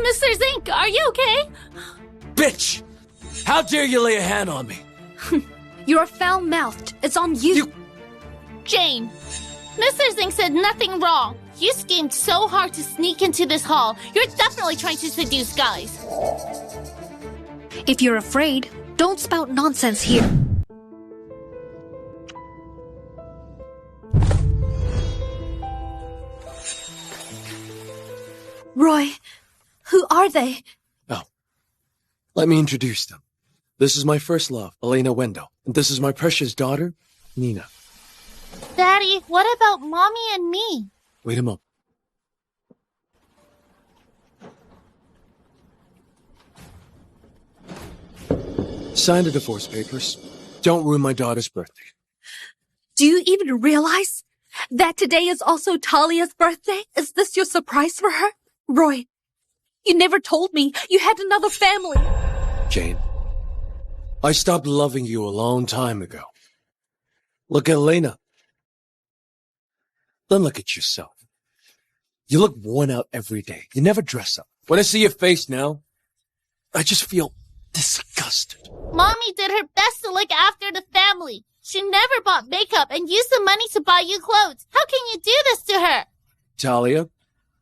Mr. Zink, are you okay? Bitch! How dare you lay a hand on me? You're foul-mouthed. It's on you. Jane, Mr. Zink said nothing wrong. You schemed so hard to sneak into this hall. You're definitely trying to seduce guys. If you're afraid, don't spout nonsense here. Roy, who are they? Oh, let me introduce them. This is my first love, Elena Wendell. And this is my precious daughter, Nina. Daddy, what about Mommy and me? Wait a moment. Sign the divorce papers. Don't ruin my daughter's birthday. Do you even realize that today is also Talia's birthday? Is this your surprise for her? Roy, you never told me you had another family. Jane, I stopped loving you a long time ago. Look at Elena. Then look at yourself. You look worn out every day. You never dress up. When I see your face now, I just feel disgusted. Mommy did her best to look after the family. She never bought makeup and used the money to buy you clothes. How can you do this to her? Talia,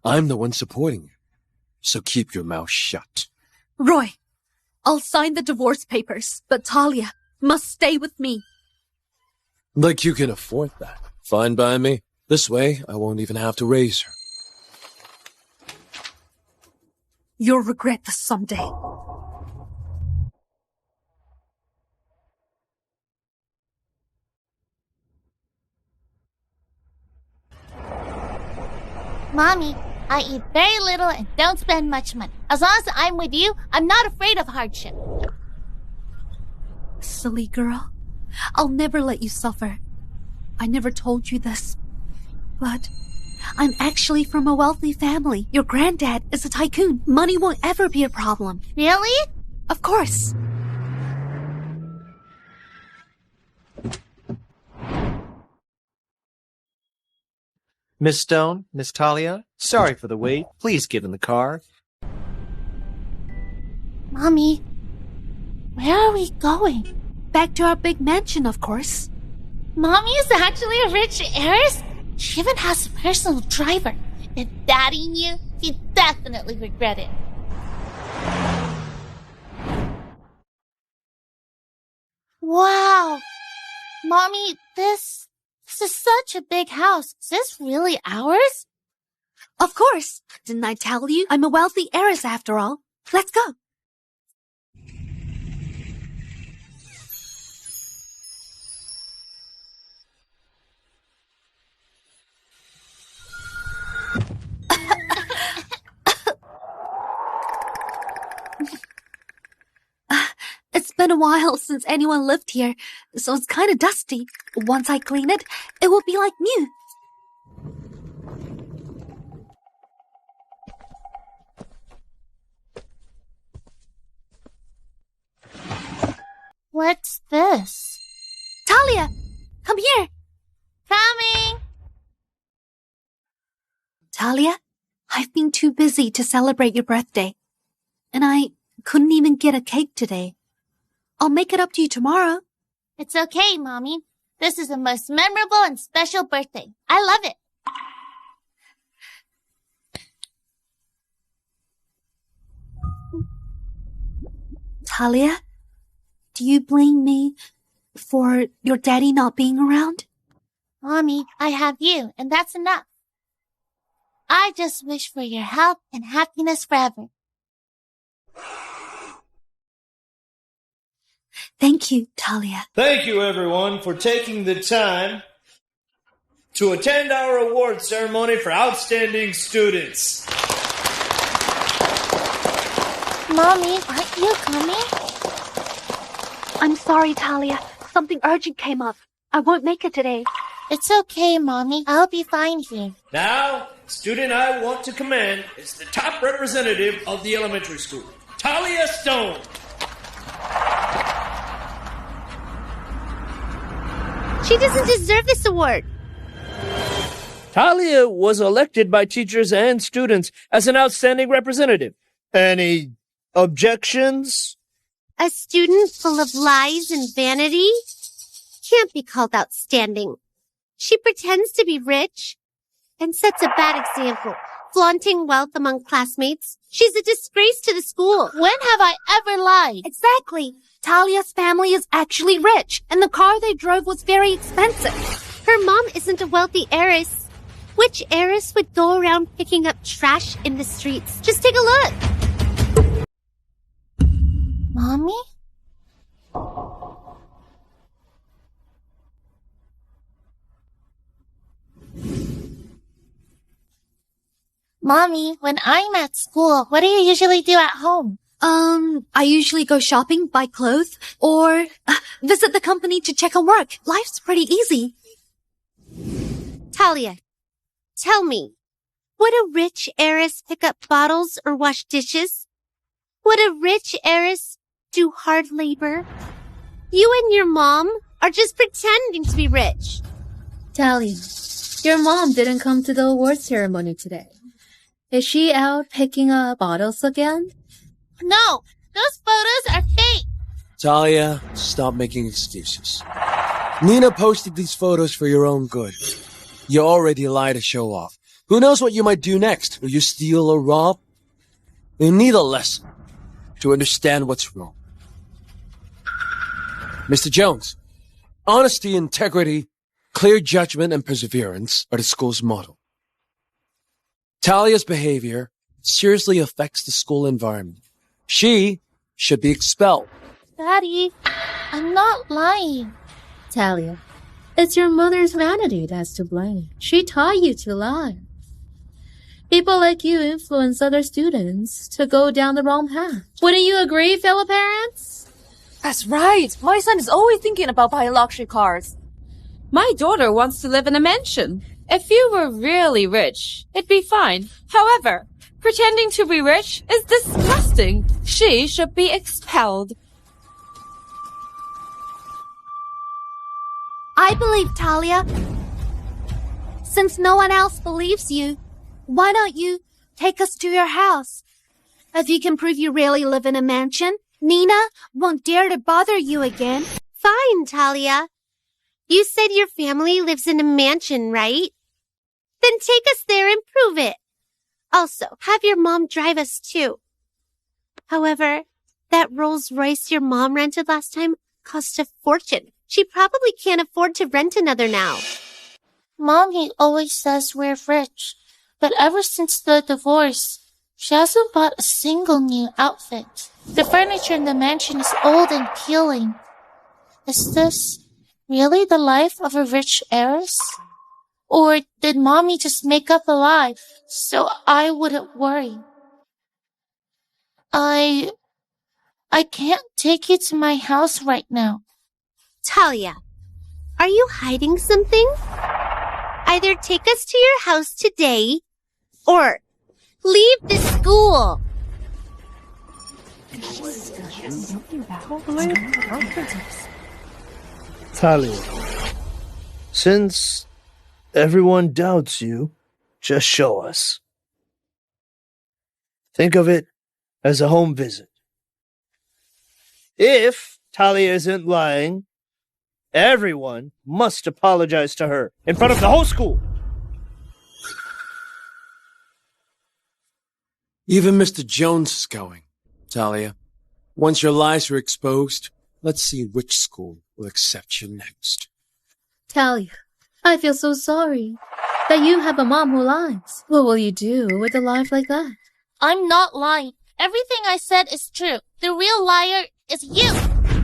I'm the one supporting you. So keep your mouth shut. Roy, I'll sign the divorce papers, but Talia must stay with me. Like you can afford that. Fine by me. This way, I won't even have to raise her. You'll regret this someday. Mommy, I eat very little and don't spend much money. As long as I'm with you, I'm not afraid of hardship. Silly girl. I'll never let you suffer. I never told you this, but I'm actually from a wealthy family. Your granddad is a tycoon. Money won't ever be a problem. Really? Of course. Miss Stone, Miss Talia, sorry for the wait. Please get in the car. Mommy, where are we going? Back to our big mansion, of course. Mommy is actually a rich heiress? She even has a personal driver. If Daddy knew, he'd definitely regret it. Wow. Mommy, this is such a big house. Is this really ours? Of course. Didn't I tell you? I'm a wealthy heiress after all. Let's go. It's been a while since anyone lived here, so it's kind of dusty. Once I clean it, it will be like new. What's this? Talia, come here. Coming! Talia, I've been too busy to celebrate your birthday, and I couldn't even get a cake today. I'll make it up to you tomorrow. It's okay, Mommy. This is the most memorable and special birthday. I love it. Talia, do you blame me for your daddy not being around? Mommy, I have you, and that's enough. I just wish for your health and happiness forever. Thank you, Talia. Thank you, everyone, for taking the time to attend our award ceremony for outstanding students. Mommy, aren't you coming? I'm sorry, Talia. Something urgent came up. I won't make it today. It's okay, Mommy. I'll be fine here. Now, the student I want to commend is the top representative of the elementary school, Talia Stone. She doesn't deserve this award. Talia was elected by teachers and students as an outstanding representative. Any objections? A student full of lies and vanity can't be called outstanding. She pretends to be rich and sets a bad example, flaunting wealth among classmates. She's a disgrace to the school. When have I ever lied? Exactly. Talia's family is actually rich, and the car they drove was very expensive. Her mom isn't a wealthy heiress. Which heiress would go around picking up trash in the streets? Just take a look. Mommy? Mommy, when I'm at school, what do you usually do at home? I usually go shopping, buy clothes, or visit the company to check on work. Life's pretty easy. Talia, tell me, would a rich heiress pick up bottles or wash dishes? Would a rich heiress do hard labor? You and your mom are just pretending to be rich. Talia, your mom didn't come to the award ceremony today. Is she out picking up bottles again? No, those photos are fake. Talia, stop making excuses. Nina posted these photos for your own good. You already lie to show off. Who knows what you might do next? Will you steal or rob? You need a lesson to understand what's wrong. Mr. Jones, honesty, integrity, clear judgment, and perseverance are the school's motto. Talia's behavior seriously affects the school environment. She should be expelled. Daddy, I'm not lying. Talia, it's your mother's vanity that's to blame. She taught you to lie. People like you influence other students to go down the wrong path. Wouldn't you agree, fellow parents? That's right. My son is always thinking about buying luxury cars. My daughter wants to live in a mansion. If you were really rich, it'd be fine. However, pretending to be rich is disgusting. She should be expelled. I believe Talia. Since no one else believes you, why don't you take us to your house? If you can prove you really live in a mansion, Nina won't dare to bother you again. Fine, Talia. You said your family lives in a mansion, right? Then take us there and prove it. Also, have your mom drive us too. However, that Rolls Royce your mom rented last time cost a fortune. She probably can't afford to rent another now. Mommy always says we're rich, but ever since the divorce, she hasn't bought a single new outfit. The furniture in the mansion is old and peeling. Is this really the life of a rich heiress? Or did Mommy just make up a lie so I wouldn't worry? I can't take you to my house right now. Talia, are you hiding something? Either take us to your house today, or leave the school. Talia, since everyone doubts you, just show us. Think of it as a home visit. If Talia isn't lying, everyone must apologize to her in front of the whole school. Even Mr. Jones is going. Talia, once your lies are exposed, let's see which school will accept you next. Talia, I feel so sorry that you have a mom who lies. What will you do with a life like that? I'm not lying. Everything I said is true. The real liar is you.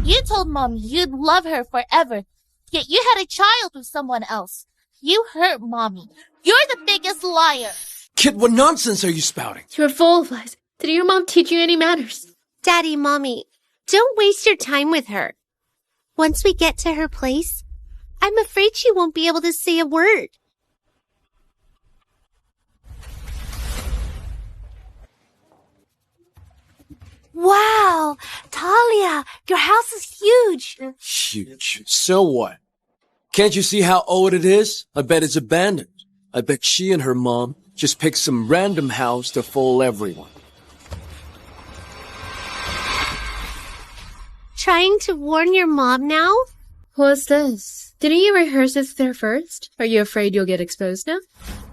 You told Mommy you'd love her forever, yet you had a child with someone else. You hurt Mommy. You're the biggest liar. Kid, what nonsense are you spouting? You're full of lies. Did your mom teach you any manners? Daddy, Mommy, don't waste your time with her. Once we get to her place, I'm afraid she won't be able to say a word. Wow, Talia, your house is huge. Huge. So what? Can't you see how old it is? I bet it's abandoned. I bet she and her mom just picked some random house to fool everyone. trying to warn your mom now? What's this? Didn't you rehearse this there first? Are you afraid you'll get exposed now?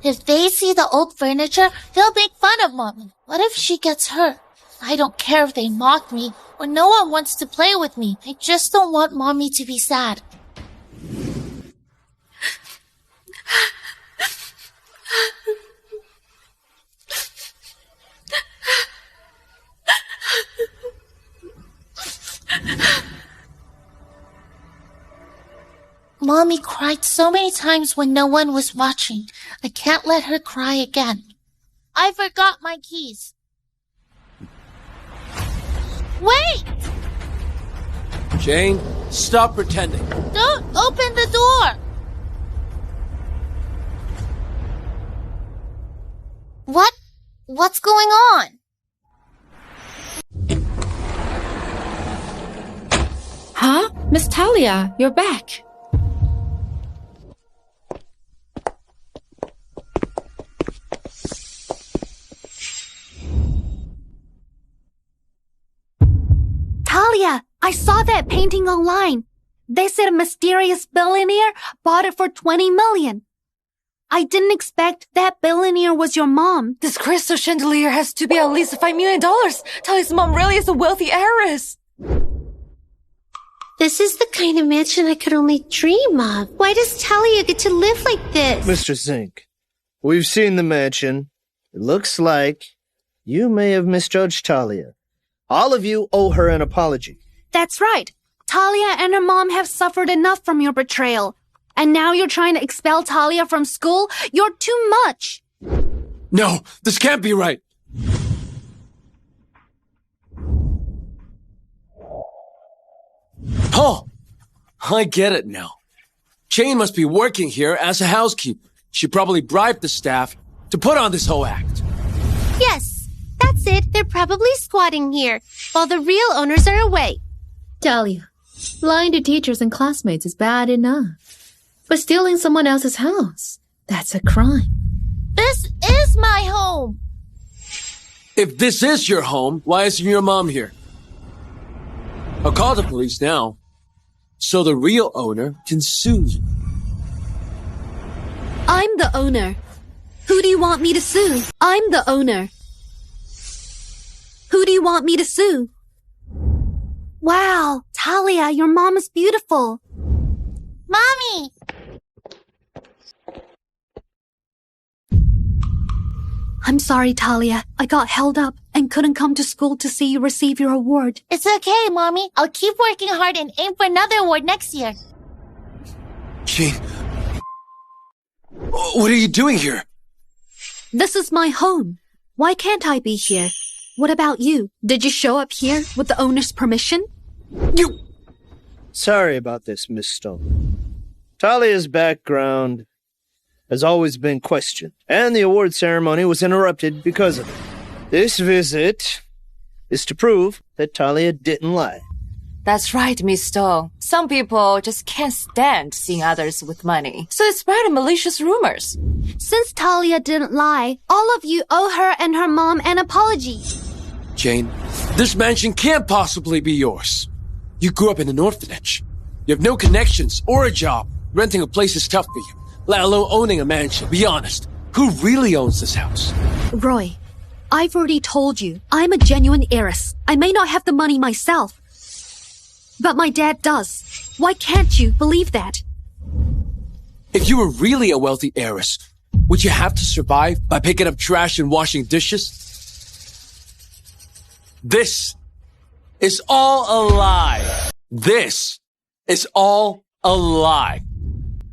If they see the old furniture, they'll make fun of Mommy. What if she gets hurt? I don't care if they mock me or no one wants to play with me. I just don't want Mommy to be sad. Mommy cried so many times when no one was watching. I can't let her cry again. I forgot my keys. Wait! Jane, stop pretending. Don't open the door! What's going on? Huh? Miss Talia, you're back. Talia, I saw that painting online. They said a mysterious billionaire bought it for $20 million. I didn't expect that billionaire was your mom. This crystal chandelier has to be at least $5 million. Talia's mom really is a wealthy heiress. This is the kind of mansion I could only dream of. Why does Talia get to live like this? Mr. Zink, we've seen the mansion. It looks like you may have misjudged Talia. All of you owe her an apology. That's right. Talia and her mom have suffered enough from your betrayal. And now you're trying to expel Talia from school? You're too much. No, this can't be right. Oh, I get it now. Jane must be working here as a housekeeper. She probably bribed the staff to put on this whole act. Yes, that's it. They're probably squatting here while the real owners are away. Talia, lying to teachers and classmates is bad enough. But stealing someone else's house, that's a crime. This is my home! If this is your home, why isn't your mom here? I'll call the police now, so the real owner can sue you. I'm the owner. Who do you want me to sue? I'm the owner. Who do you want me to sue? Wow, Talia, your mom is beautiful. Mommy! I'm sorry, Talia. I got held up and couldn't come to school to see you receive your award. It's okay, Mommy. I'll keep working hard and aim for another award next year. Jane, what are you doing here? This is my home. Why can't I be here? What about you? Did you show up here with the owner's permission? You... Sorry about this, Miss Stone. Talia's background has always been questioned, and the award ceremony was interrupted because of it. This visit is to prove that Talia didn't lie. That's right, Miss Stone. Some people just can't stand seeing others with money, so they spread malicious rumors. Since Talia didn't lie, all of you owe her and her mom an apology. Jane, this mansion can't possibly be yours. You grew up in an orphanage. You have no connections or a job. Renting a place is tough for you, let alone owning a mansion. Be honest, who really owns this house? Roy, I've already told you, I'm a genuine heiress. I may not have the money myself, but my dad does. Why can't you believe that? If you were really a wealthy heiress, would you have to survive by picking up trash and washing dishes? This is all a lie. This is all a lie.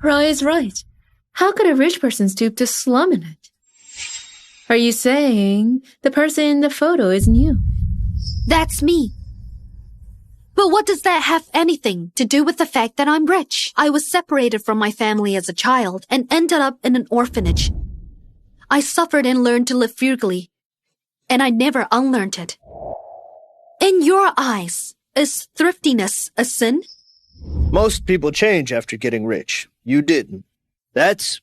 Roy is right. How could a rich person stoop to slumming it? Are you saying the person in the photo isn't you? That's me. But what does that have anything to do with the fact that I'm rich? I was separated from my family as a child and ended up in an orphanage. I suffered and learned to live frugally, and I never unlearned it. In your eyes, is thriftiness a sin? Most people change after getting rich. You didn't. That's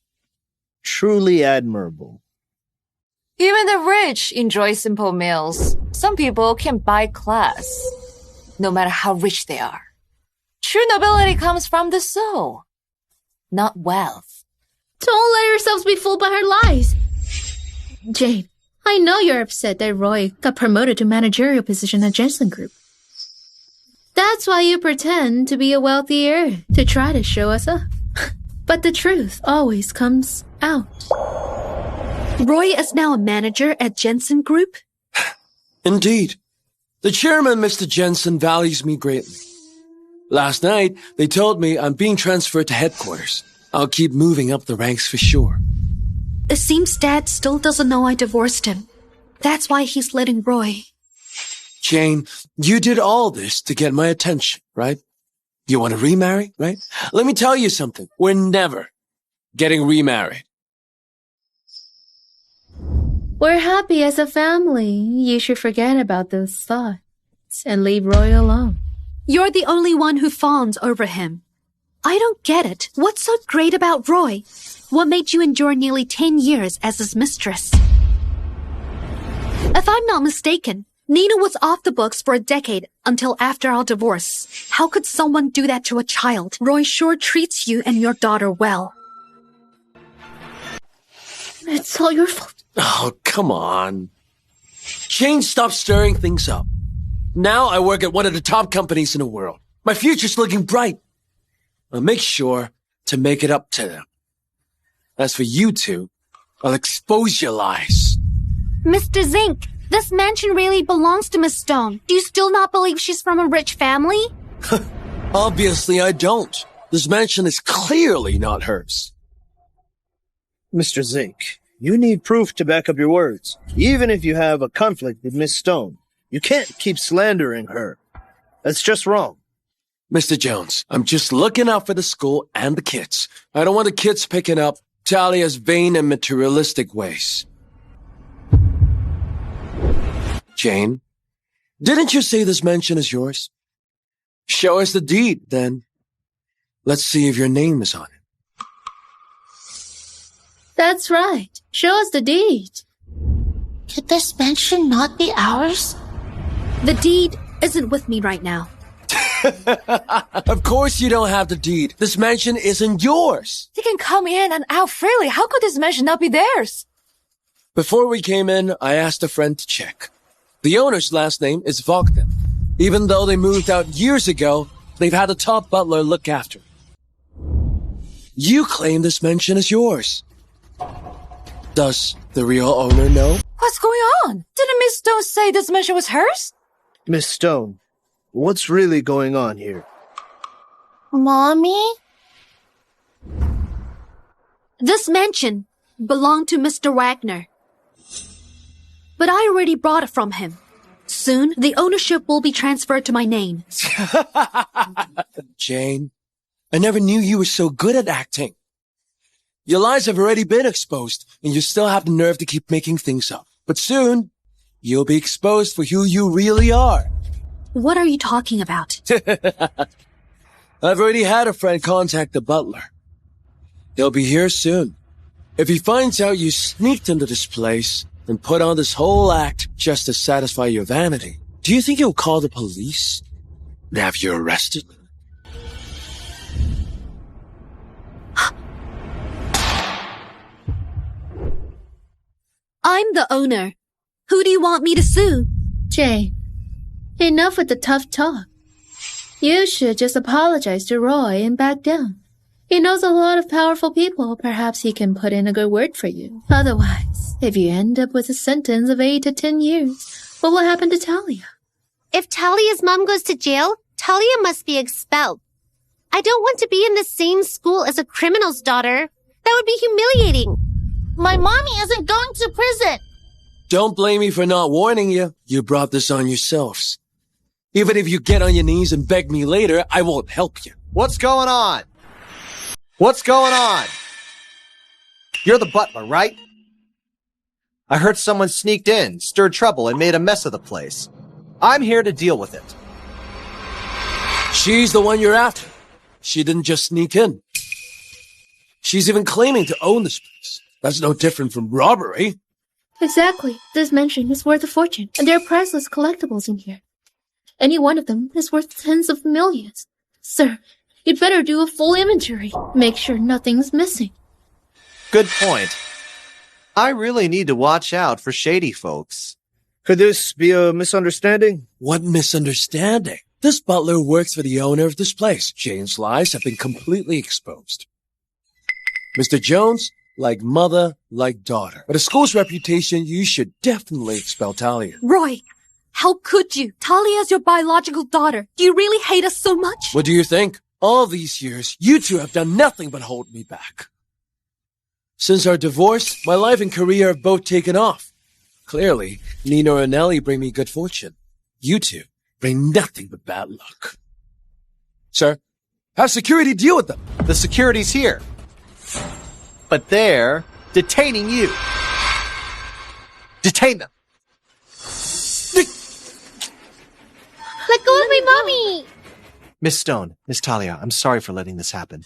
truly admirable. Even the rich enjoy simple meals. Some people can buy class. no matter how rich they are. True nobility comes from the soul, not wealth. Don't let yourselves be fooled by her lies. Jane, I know you're upset that Roy got promoted to managerial position at Jensen Group. That's why you pretend to be a wealthy heir, to try to show us up. But the truth always comes out. Roy is now a manager at Jensen Group? Indeed. The chairman, Mr. Jensen, values me greatly. Last night, they told me I'm being transferred to headquarters. I'll keep moving up the ranks for sure. It seems Dad still doesn't know I divorced him. That's why he's letting Roy. Jane, you did all this to get my attention, right? You want to remarry, right? Let me tell you something. We're never getting remarried. We're happy as a family. You should forget about those thoughts and leave Roy alone. You're the only one who fawns over him. I don't get it. What's so great about Roy? What made you endure nearly 10 years as his mistress? If I'm not mistaken, Nina was off the books for a decade until after our divorce. How could someone do that to a child? Roy sure treats you and your daughter well. It's all your fault. Oh, come on. Jane, stop stirring things up. Now I work at one of the top companies in the world. My future's looking bright. I'll make sure to make it up to them. As for you two, I'll expose your lies. Mr. Zink, this mansion really belongs to Miss Stone. Do you still not believe she's from a rich family? Obviously I don't. This mansion is clearly not hers. Mr. Zink, you need proof to back up your words. Even if you have a conflict with Miss Stone, you can't keep slandering her. That's just wrong. Mr. Jones, I'm just looking out for the school and the kids. I don't want the kids picking up Talia's vain and materialistic ways. Jane, didn't you say this mansion is yours? Show us the deed, then. Let's see if your name is on it. That's right. Show us the deed. Could this mansion not be ours? The deed isn't with me right now. Of course you don't have the deed. This mansion isn't yours. They can come in and out freely. How could this mansion not be theirs? Before we came in, I asked a friend to check. The owner's last name is Vogden. Even though they moved out years ago, they've had a top butler look after it. You claim this mansion is yours. Does the real owner know? What's going on? Didn't Miss Stone say this mansion was hers? Miss Stone, what's really going on here? Mommy? This mansion belonged to Mr. Wagner. But I already bought it from him. Soon, the ownership will be transferred to my name. Jane, I never knew you were so good at acting. Your lies have already been exposed, and you still have the nerve to keep making things up. But soon, you'll be exposed for who you really are. What are you talking about? I've already had a friend contact the butler. He'll be here soon. If he finds out you sneaked into this place and put on this whole act just to satisfy your vanity, do you think he'll call the police and have you arrested? I'm the owner. Who do you want me to sue? Jane, enough with the tough talk. You should just apologize to Roy and back down. He knows a lot of powerful people. Perhaps he can put in a good word for you. Otherwise, if you end up with a sentence of 8 to 10 years, what will happen to Talia? If Talia's mom goes to jail, Talia must be expelled. I don't want to be in the same school as a criminal's daughter. That would be humiliating. My mommy isn't going to prison. Don't blame me for not warning you. You brought this on yourselves. Even if you get on your knees and beg me later, I won't help you. What's going on? What's going on? You're the butler, right? I heard someone sneaked in, stirred trouble, and made a mess of the place. I'm here to deal with it. She's the one you're after. She didn't just sneak in. She's even claiming to own this place. That's no different from robbery. Exactly. This mansion is worth a fortune, and there are priceless collectibles in here. Any one of them is worth tens of millions. Sir, you'd better do a full inventory. Make sure nothing's missing. Good point. I really need to watch out for shady folks. Could this be a misunderstanding? What misunderstanding? This butler works for the owner of this place. Jane's lies have been completely exposed. Mr. Jones, like mother, like daughter. For the school's reputation, you should definitely expel Talia. Roy, how could you? Talia's your biological daughter. Do you really hate us so much? What do you think? All these years, you two have done nothing but hold me back. Since our divorce, my life and career have both taken off. Clearly, Nina and Ellie bring me good fortune. You two bring nothing but bad luck. Sir, have security deal with them. The security's here. But they're detaining you. Detain them. Let go of my mommy! Miss Stone, Miss Talia, I'm sorry for letting this happen.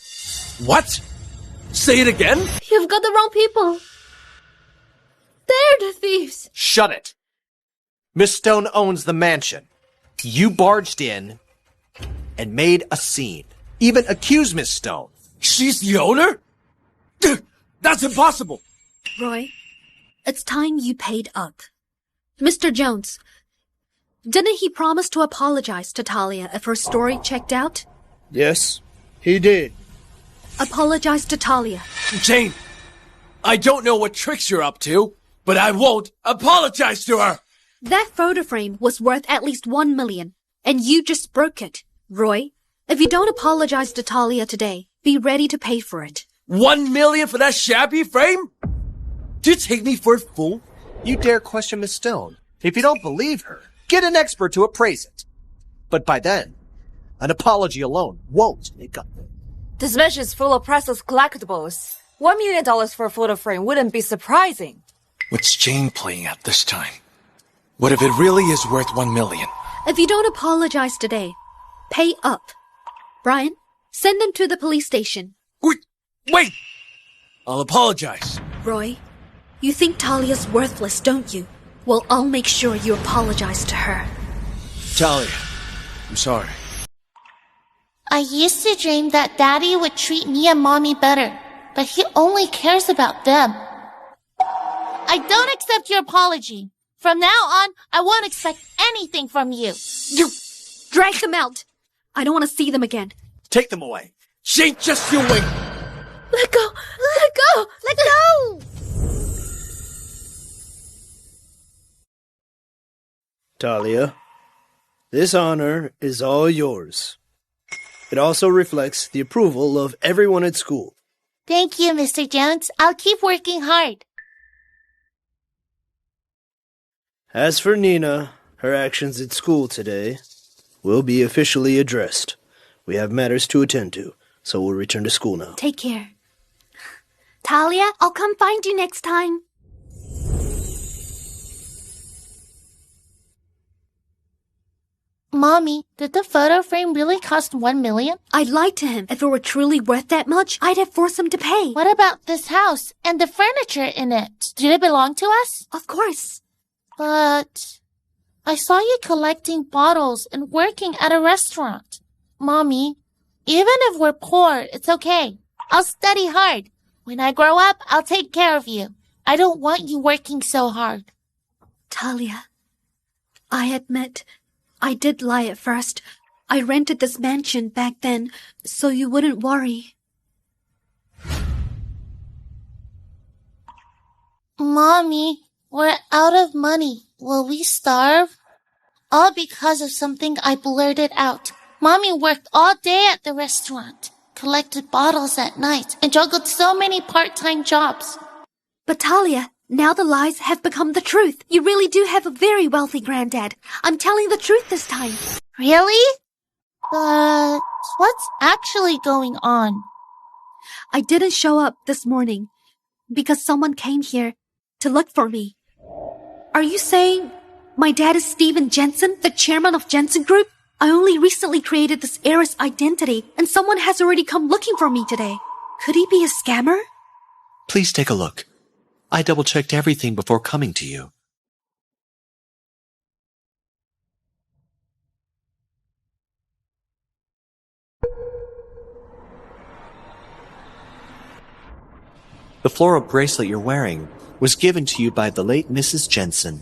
What? Say it again? You've got the wrong people. They're the thieves. Shut it! Miss Stone owns the mansion. You barged in and made a scene. Even accused Miss Stone. She's the owner? That's impossible. Roy, it's time you paid up. Mr. Jones, didn't he promise to apologize to Talia if her story checked out? Yes, he did. Apologize to Talia. Jane, I don't know what tricks you're up to, but I won't apologize to her. That photo frame was worth at least 1 million, and you just broke it. Roy, if you don't apologize to Talia today, be ready to pay for it. 1 million for that shabby frame? Do you take me for a fool? You dare question Miss Stone. If you don't believe her, get an expert to appraise it. But by then, an apology alone won't make up for it. This mansion is full of priceless collectibles. $1 million for a photo frame wouldn't be surprising. What's Jane playing at this time? What if it really is worth 1 million? If you don't apologize today, pay up. Brian, send them to the police station. Wait! I'll apologize. Roy, you think Talia's worthless, don't you? Well, I'll make sure you apologize to her. Talia, I'm sorry. I used to dream that Daddy would treat me and Mommy better, but he only cares about them. I don't accept your apology. From now on, I won't expect anything from you. You drag them out. I don't want to see them again. Take them away. Jane, just you wait. Let go! Let go! Let go! Talia, this honor is all yours. It also reflects the approval of everyone at school. Thank you, Mr. Jones. I'll keep working hard. As for Nina, her actions at school today will be officially addressed. We have matters to attend to, so we'll return to school now. Take care. Talia, I'll come find you next time. Mommy, did the photo frame really cost 1 million? I lied to him. If it were truly worth that much, I'd have forced him to pay. What about this house and the furniture in it? Did it belong to us? Of course. But I saw you collecting bottles and working at a restaurant. Mommy, even if we're poor, it's okay. I'll study hard. When I grow up, I'll take care of you. I don't want you working so hard. Talia, I admit, I did lie at first. I rented this mansion back then, so you wouldn't worry. Mommy, we're out of money. Will we starve? All because of something I blurted out. Mommy worked all day at the restaurant, collected bottles at night, and juggled so many part-time jobs. But Talia, now the lies have become the truth. You really do have a very wealthy granddad. I'm telling the truth this time. Really? But what's actually going on? I didn't show up this morning because someone came here to look for me. Are you saying my dad is Steven Jensen, the chairman of Jensen Group? I only recently created this Heiress identity, and someone has already come looking for me today. Could he be a scammer? Please take a look. I double-checked everything before coming to you. The floral bracelet you're wearing was given to you by the late Mrs. Jensen.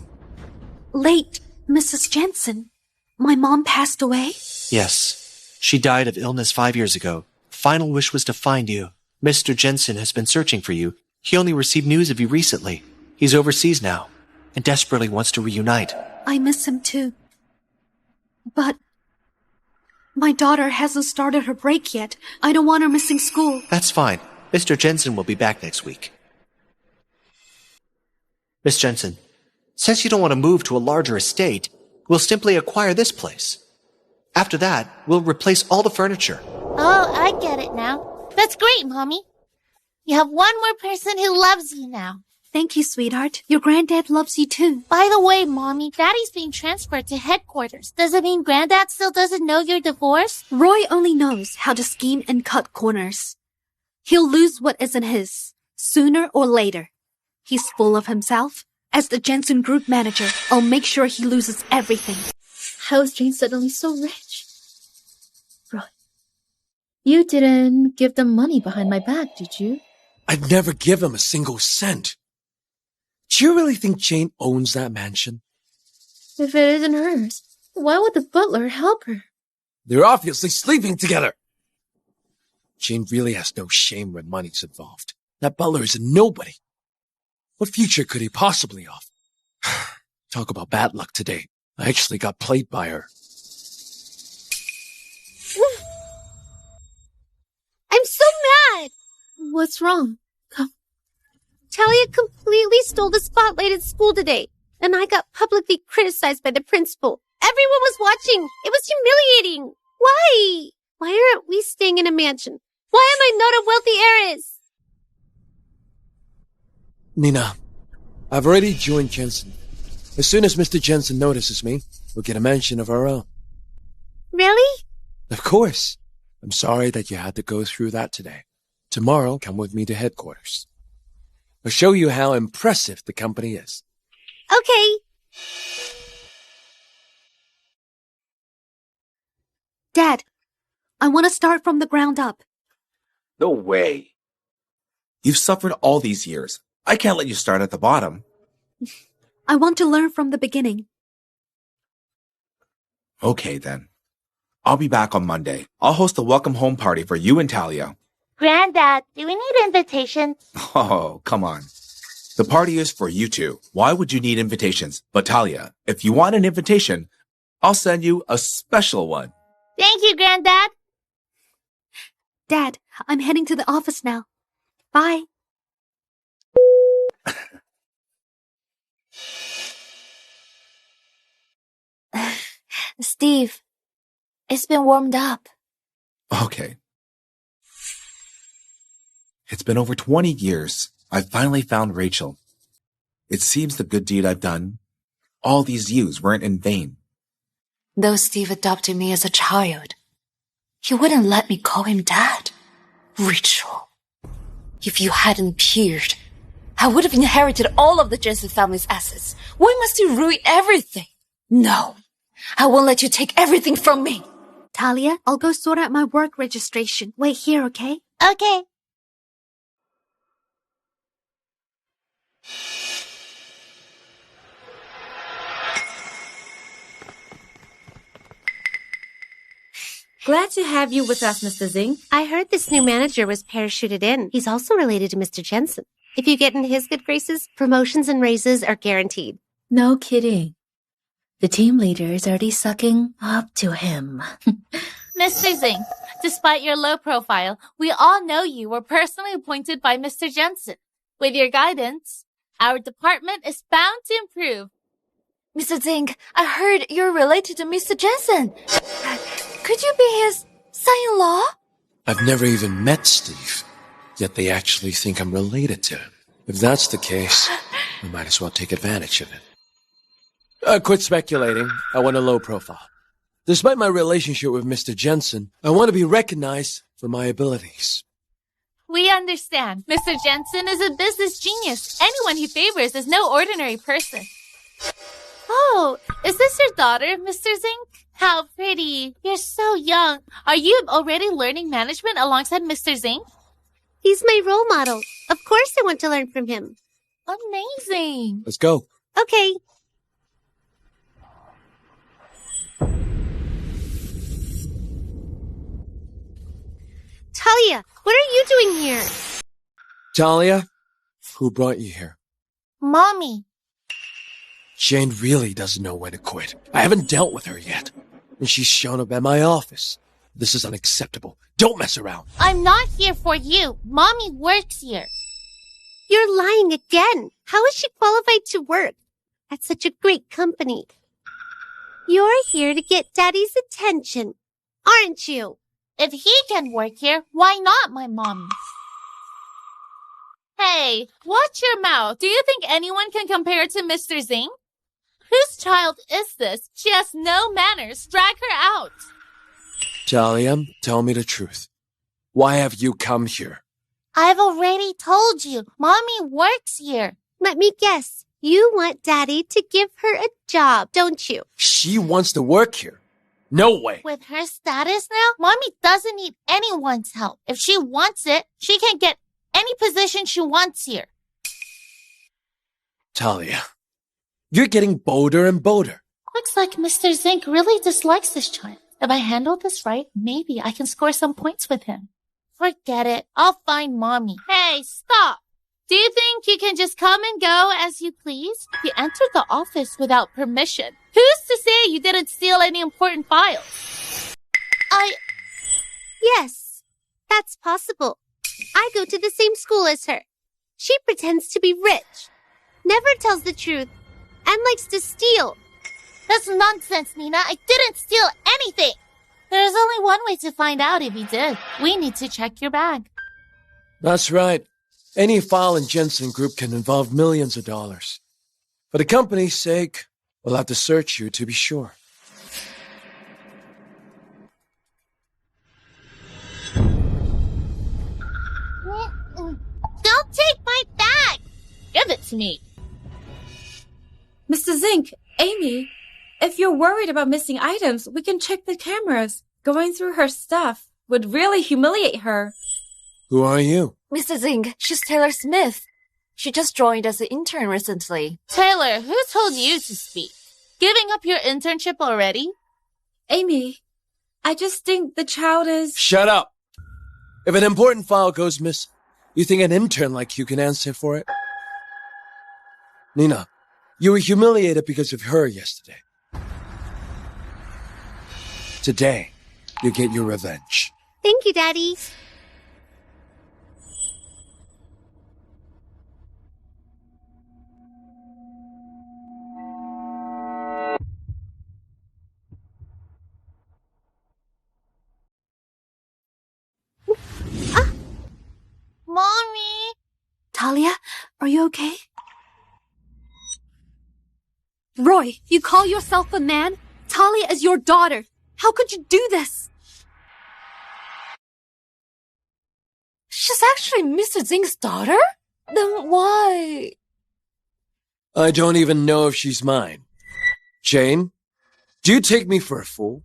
Late Mrs. Jensen? My mom passed away? Yes. She died of illness 5 years ago. Final wish was to find you. Mr. Jensen has been searching for you. He only received news of you recently. He's overseas now and desperately wants to reunite. I miss him too. But my daughter hasn't started her break yet. I don't want her missing school. That's fine. Mr. Jensen will be back next week. Miss Jensen, since you don't want to move to a larger estate, we'll simply acquire this place. After that, we'll replace all the furniture. Oh, I get it now. That's great, Mommy. You have one more person who loves you now. Thank you, sweetheart. Your granddad loves you too. By the way, Mommy, Daddy's being transferred to headquarters. Does it mean Granddad still doesn't know you're divorced? Roy only knows how to scheme and cut corners. He'll lose what isn't his, sooner or later. He's full of himself. As the Jensen Group manager, I'll make sure he loses everything. How is Jane suddenly so rich? Roy, you didn't give them money behind my back, did you? I'd never give him a single cent. Do you really think Jane owns that mansion? If it isn't hers, why would the butler help her? They're obviously sleeping together. Jane really has no shame when money's involved. That butler is a nobody. What future could he possibly have? Talk about bad luck today. I actually got played by her. I'm so mad! What's wrong? Come. Talia completely stole the spotlight at school today, and I got publicly criticized by the principal. Everyone was watching. It was humiliating. Why? Why aren't we staying in a mansion? Why am I not a wealthy heiress? Nina, I've already joined Jensen. As soon as Mr. Jensen notices me, we'll get a mansion of our own. Really? Of course. I'm sorry that you had to go through that today. Tomorrow, come with me to headquarters. I'll show you how impressive the company is. Okay. Dad, I want to start from the ground up. No way. You've suffered all these years. I can't let you start at the bottom. I want to learn from the beginning. Okay, then. I'll be back on Monday. I'll host a welcome home party for you and Talia. Granddad, do we need invitations? Oh, come on. The party is for you two. Why would you need invitations? But Talia, if you want an invitation, I'll send you a special one. Thank you, Granddad. Dad, I'm heading to the office now. Bye. Steve, it's been warmed up. Okay. It's been over 20 years. I finally found Rachel. It seems the good deed I've done, all these years weren't in vain. Though Steve adopted me as a child, he wouldn't let me call him Dad. Rachel, if you hadn't appeared, I would have inherited all of the Jensen family's assets. Why must you ruin everything? No, I won't let you take everything from me. Talia, I'll go sort out my work registration. Wait here, okay? Okay. Glad to have you with us, Mr. Zing. I heard this new manager was parachuted in. He's also related to Mr. Jensen. If you get into his good graces, promotions and raises are guaranteed. No kidding. The team leader is already sucking up to him. Mr. Zing, despite your low profile, we all know you were personally appointed by Mr. Jensen. With your guidance, our department is bound to improve. Mr. Zing, I heard you're related to Mr. Jensen. Could you be his son-in-law? I've never even met Steve, yet they actually think I'm related to him. If that's the case, I might as well take advantage of it. Quit speculating. I want a low profile. Despite my relationship with Mr. Jensen, I want to be recognized for my abilities. We understand. Mr. Jensen is a business genius. Anyone he favors is no ordinary person. Oh, is this your daughter, Mr. Zing? How pretty. You're so young. Are you already learning management alongside Mr. Zing? He's my role model. Of course I want to learn from him. Amazing. Let's go. Okay. Talia, what are you doing here? Talia, who brought you here? Mommy. Jane really doesn't know when to quit. I haven't dealt with her yet. And she's shown up at my office. This is unacceptable. Don't mess around. I'm not here for you. Mommy works here. You're lying again. How is she qualified to work at such a great company? You're here to get Daddy's attention, aren't you? If he can work here, why not my mommy? Hey, watch your mouth. Do you think anyone can compare to Mr. Zing? Whose child is this? She has no manners. Drag her out. Talia, tell me the truth. Why have you come here? I've already told you. Mommy works here. Let me guess. You want Daddy to give her a job, don't you? She wants to work here. No way. With her status now, Mommy doesn't need anyone's help. If she wants it, she can get any position she wants here. Talia, you're getting bolder and bolder. Looks like Mr. Zink really dislikes this child. If I handle this right, maybe I can score some points with him. Forget it. I'll find Mommy. Hey, stop! Do you think you can just come and go as you please? You entered the office without permission. Who's to say you didn't steal any important files? Yes, that's possible. I go to the same school as her. She pretends to be rich, never tells the truth, and likes to steal. That's nonsense, Nina. I didn't steal anything. There's only one way to find out if you did. We need to check your bag. That's right. Any file in Jensen Group can involve millions of dollars. For the company's sake, we'll have to search you to be sure. Don't take my bag! Give it to me. Mr. Zink, Amy, if you're worried about missing items, we can check the cameras. Going through her stuff would really humiliate her. Who are you? Mr. Zing, she's Taylor Smith. She just joined as an intern recently. Taylor, who told you to speak? Giving up your internship already? Amy, I just think the child is... Shut up! If an important file goes missing, you think an intern like you can answer for it? Nina, you were humiliated because of her yesterday. Today, you get your revenge. Thank you, Daddy. Mommy! Talia, are you okay? Roy, you call yourself a man? Talia is your daughter. How could you do this? She's actually Mr. Zing's daughter? Then why? I don't even know if she's mine. Jane, do you take me for a fool?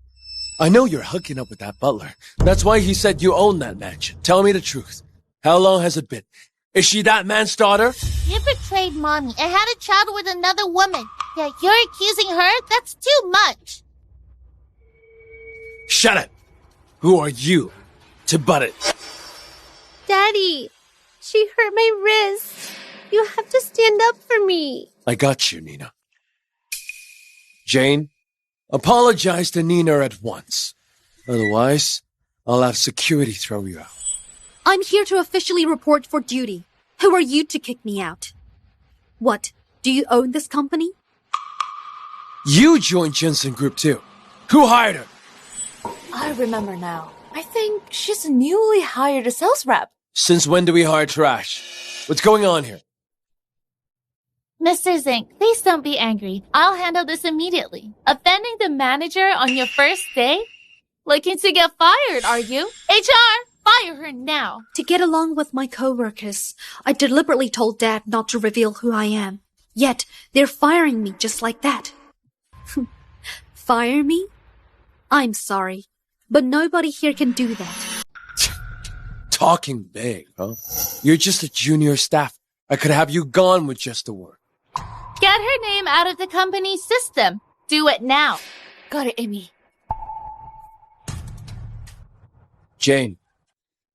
I know you're hooking up with that butler. That's why he said you own that mansion. Tell me the truth. How long has it been? Is she that man's daughter? You betrayed Mommy and had a child with another woman. Yet you're accusing her? That's too much. Shut it! Who are you to butt it? Daddy, she hurt my wrist. You have to stand up for me. I got you, Nina. Jane, apologize to Nina at once. Otherwise, I'll have security throw you out. I'm here to officially report for duty. Who are you to kick me out? What, do you own this company? You joined Jensen Group too. Who hired her? I remember now. I think she's a newly hired sales rep. Since when do we hire trash? What's going on here? Mr. Zink, please don't be angry. I'll handle this immediately. Offending the manager on your first day? Looking to get fired, are you? HR, fire her now. To get along with my coworkers, I deliberately told Dad not to reveal who I am. Yet, they're firing me just like that. Fire me? I'm sorry, but nobody here can do that. Talking big, huh? You're just a junior staff. I could have you gone with just a word. Get her name out of the company's system. Do it now. Got it, Amy. Jane,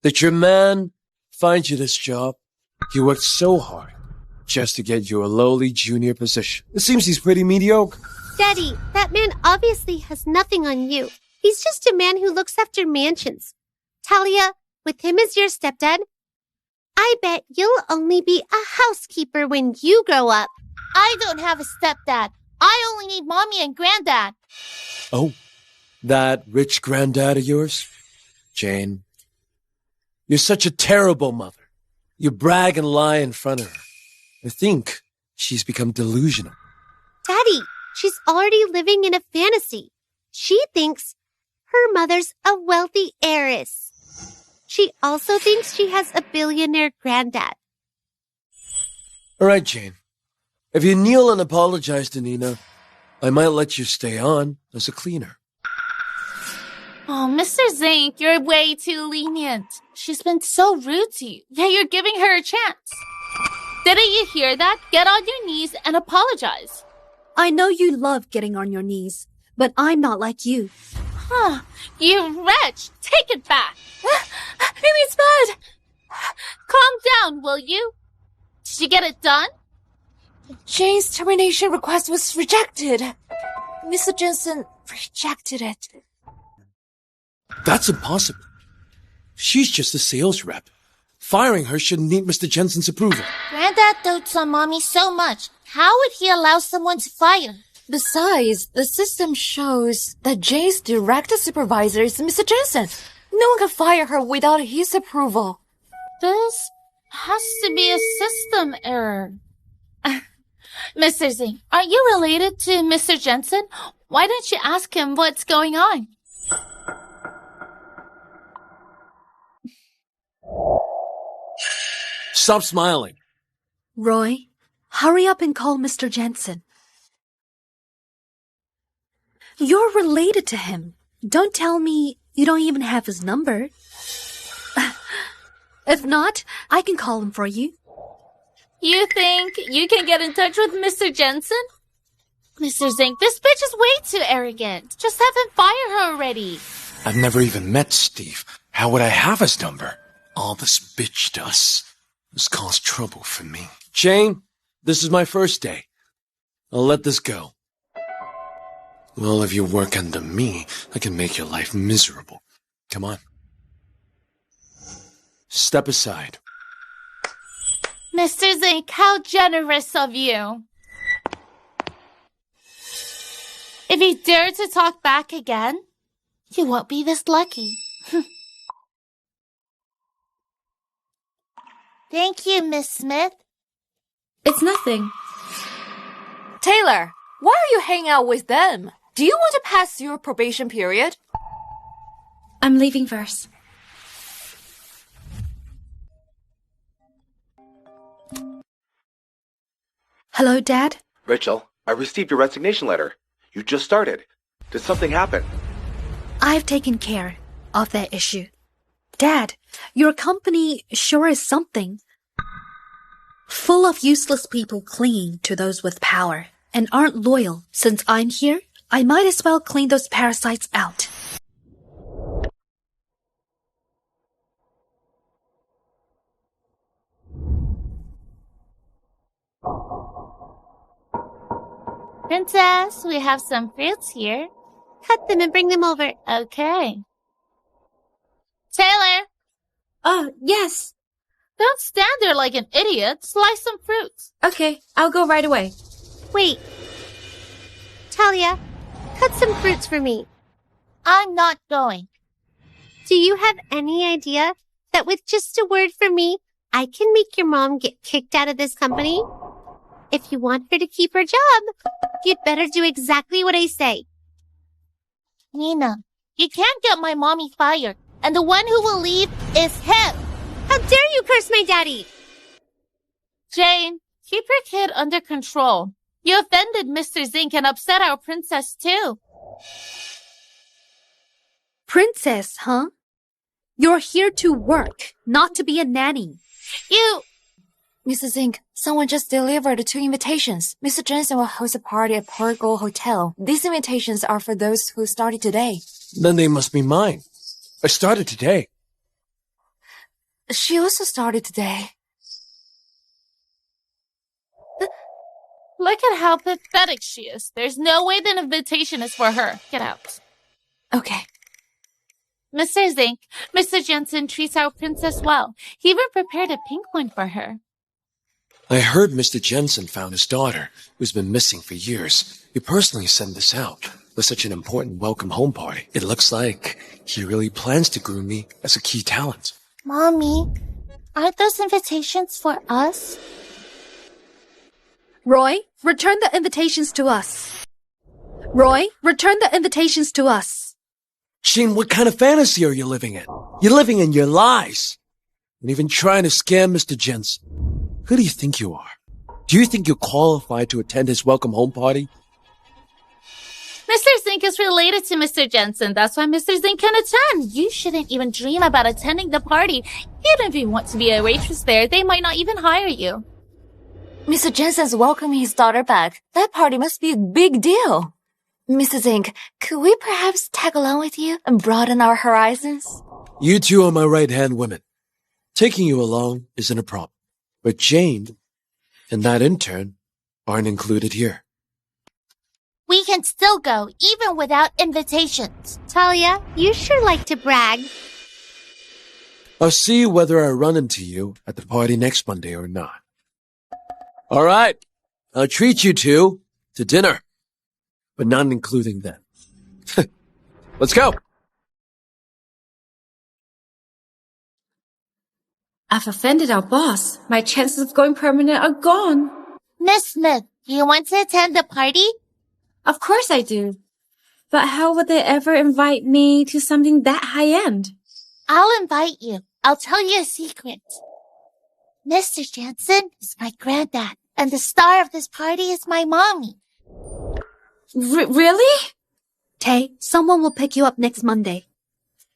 did your man find you this job? He worked so hard just to get you a lowly junior position. It seems he's pretty mediocre. Daddy, that man obviously has nothing on you. He's just a man who looks after mansions. Talia, with him as your stepdad, I bet you'll only be a housekeeper when you grow up. I don't have a stepdad. I only need mommy and granddad. Oh, that rich granddad of yours? Jane, you're such a terrible mother. You brag and lie in front of her. I think she's become delusional. Daddy, she's already living in a fantasy. She thinks her mother's a wealthy heiress. She also thinks she has a billionaire granddad. All right, Jane. If you kneel and apologize to Nina, I might let you stay on as a cleaner. Oh, Mr. Zink, you're way too lenient. She's been so rude to you. Yeah, you're giving her a chance. Didn't you hear that? Get on your knees and apologize. I know you love getting on your knees, but I'm not like you. Huh, you wretch. Take it back. Maybe it's bad. Calm down, will you? Did you get it done? Jane's termination request was rejected. Mr. Jensen rejected it. That's impossible. She's just a sales rep. Firing her shouldn't need Mr. Jensen's approval. Granddad dotes on mommy so much. How would he allow someone to fire? Besides, the system shows that Jane's direct supervisor is Mr. Jensen. No one can fire her without his approval. This has to be a system error. Mr. Zink, are you related to Mr. Jensen? Why don't you ask him what's going on? Stop smiling. Roy, hurry up and call Mr. Jensen. You're related to him. Don't tell me you don't even have his number. If not, I can call him for you. You think you can get in touch with Mr. Jensen? Mr. Zink, this bitch is way too arrogant. Just have him fire her already. I've never even met Steve. How would I have his number? All this bitch does is cause trouble for me. Jane, this is my first day. I'll let this go. Well, if you work under me, I can make your life miserable. Come on. Step aside. Mr. Zink, how generous of you. If you dare to talk back again, you won't be this lucky. Thank you, Miss Smith. It's nothing. Taylor, why are you hanging out with them? Do you want to pass your probation period? I'm leaving first. Hello, Dad? Rachel, I received your resignation letter. You just started. Did something happen? I've taken care of that issue. Dad, your company sure is something. Full of useless people clinging to those with power and aren't loyal. Since I'm here, I might as well clean those parasites out. Princess, we have some fruits here. Cut them and bring them over. Okay. Taylor! Yes. Don't stand there like an idiot. Slice some fruits. Okay, I'll go right away. Wait. Talia, cut some fruits for me. I'm not going. Do you have any idea that with just a word from me, I can make your mom get kicked out of this company? If you want her to keep her job, you'd better do exactly what I say. Nina, you can't get my mommy fired. And the one who will leave is him. How dare you curse my daddy? Jane, keep your kid under control. You offended Mr. Zink and upset our princess too. Princess, huh? You're here to work, not to be a nanny. Mrs. Zink, someone just delivered 2 invitations. Mr. Jensen will host a party at Porgo Hotel. These invitations are for those who started today. Then they must be mine. I started today. She also started today. Look at how pathetic she is. There's no way the invitation is for her. Get out. Okay. Mr. Zink, Mr. Jensen treats our princess well. He even prepared a pink one for her. I heard Mr. Jensen found his daughter, who's been missing for years. He personally sent this out for such an important welcome home party. It looks like he really plans to groom me as a key talent. Mommy, aren't those invitations for us? Roy, return the invitations to us. Roy, return the invitations to us. Sheen, what kind of fantasy are you living in? You're living in your lies. And even trying to scam Mr. Jensen. Who do you think you are? Do you think you're qualified to attend his welcome home party? Mr. Zink is related to Mr. Jensen. That's why Mr. Zink can attend. You shouldn't even dream about attending the party. Even if you want to be a waitress there, they might not even hire you. Mr. Jensen's welcoming his daughter back. That party must be a big deal. Mrs. Zink, could we perhaps tag along with you and broaden our horizons? You two are my right-hand women. Taking you along isn't a problem. But Jane and that intern aren't included here. We can still go, even without invitations. Talia, you sure like to brag. I'll see whether I run into you at the party next Monday or not. All right, I'll treat you two to dinner, but not including them. Let's go. I've offended our boss. My chances of going permanent are gone. Miss Smith, do you want to attend the party? Of course I do. But how would they ever invite me to something that high-end? I'll invite you. I'll tell you a secret. Mr. Jensen is my granddad, and the star of this party is my mommy. Really? Tay, someone will pick you up next Monday.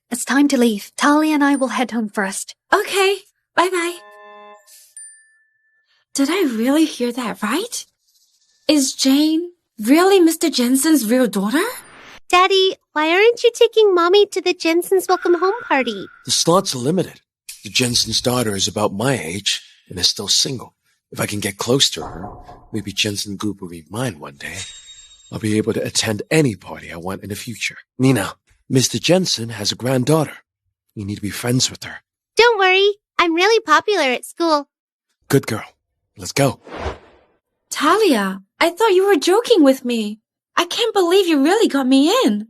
It's time to leave. Talia and I will head home first. Okay. Bye-bye. Did I really hear that right? Is Jane really Mr. Jensen's real daughter? Daddy, why aren't you taking Mommy to the Jensen's welcome home party? The slots are limited. The Jensen's daughter is about my age and is still single. If I can get close to her, maybe Jensen Group will be mine one day. I'll be able to attend any party I want in the future. Nina, Mr. Jensen has a granddaughter. You need to be friends with her. Don't worry. I'm really popular at school. Good girl. Let's go. Talia, I thought you were joking with me. I can't believe you really got me in.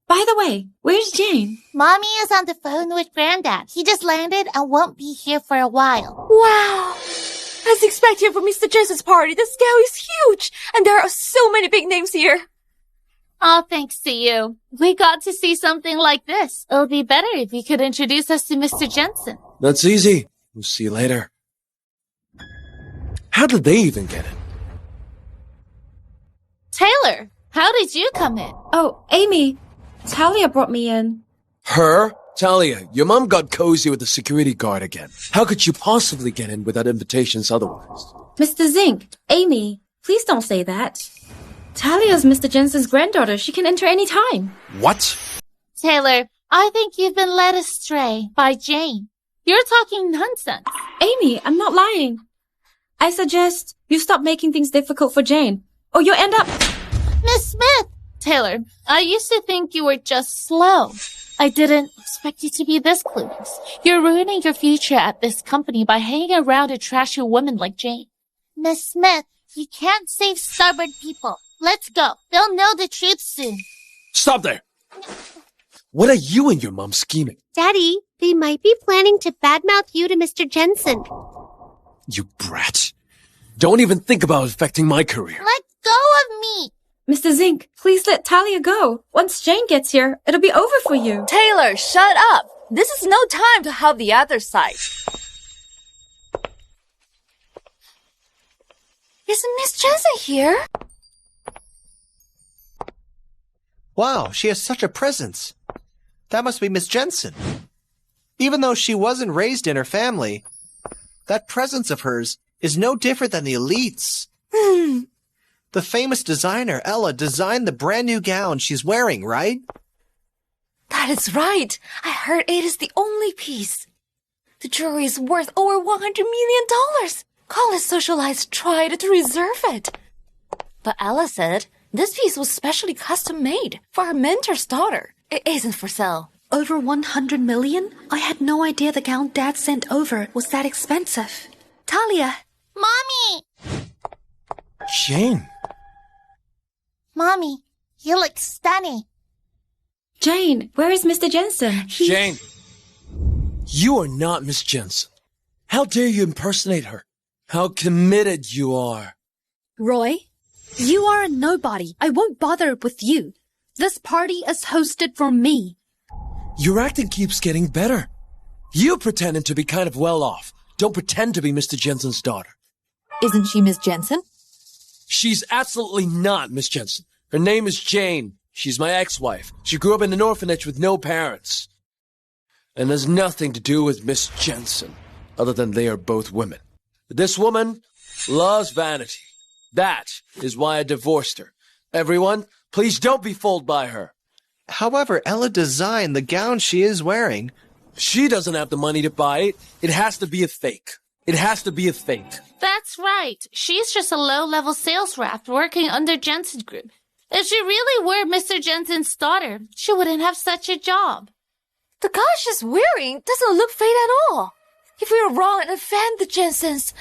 By the way, where's Jane? Mommy is on the phone with Granddad. He just landed and won't be here for a while. Wow! As expected for Mr. Jensen's party, the scale is huge, and there are so many big names here. All thanks to you. We got to see something like this. It'll be better if you could introduce us to Mr. Jensen. That's easy. We'll see you later. How did they even get in? Taylor, how did you come in? Oh, Amy, Talia brought me in. Her? Talia, your mom got cozy with the security guard again. How could you possibly get in without invitations otherwise? Mr. Zink, Amy, please don't say that. Talia's Mr. Jensen's granddaughter. She can enter any time. What? Taylor, I think you've been led astray by Jane. You're talking nonsense. Amy, I'm not lying. I suggest you stop making things difficult for Jane, or you'll end up... Miss Smith! Taylor, I used to think you were just slow. I didn't expect you to be this clueless. You're ruining your future at this company by hanging around a trashy woman like Jane. Miss Smith, you can't save stubborn people. Let's go. They'll know the truth soon. Stop there! What are you and your mom scheming? Daddy, they might be planning to badmouth you to Mr. Jensen. You brat. Don't even think about affecting my career. Let go of me! Mr. Zink, please let Talia go. Once Jane gets here, it'll be over for you. Taylor, shut up! This is no time to help the other side. Isn't Miss Jensen here? Wow, she has such a presence. That must be Miss Jensen. Even though she wasn't raised in her family, that presence of hers is no different than the elites. The famous designer, Ella, designed the brand new gown she's wearing, right? That is right. I heard it is the only piece. The jewelry is worth over $100 million. College socialites tried to reserve it. But Ella said this piece was specially custom made for her mentor's daughter. It isn't for sale. Over 100 million? I had no idea the gown Dad sent over was that expensive. Talia! Mommy! Jane. Mommy, you look stunning. Jane, where is Mr. Jensen? Jane. You are not Miss Jensen. How dare you impersonate her? How committed you are. Roy, you are a nobody. I won't bother with you. This party is hosted for me. Your acting keeps getting better. You pretending to be kind of well off. Don't pretend to be Mr. Jensen's daughter. Isn't she Miss Jensen? She's absolutely not Miss Jensen. Her name is Jane. She's my ex-wife. She grew up in an orphanage with no parents. And has nothing to do with Miss Jensen, other than they are both women. This woman loves vanity. That is why I divorced her. Everyone, please don't be fooled by her. However, Ella designed the gown she is wearing. She doesn't have the money to buy it. It has to be a fake. It has to be a fake. That's right. She's just a low-level sales rep working under Jensen Group. If she really were Mr. Jensen's daughter, she wouldn't have such a job. The gown she's wearing doesn't look fake at all. If we are wrong and offend the Jensens,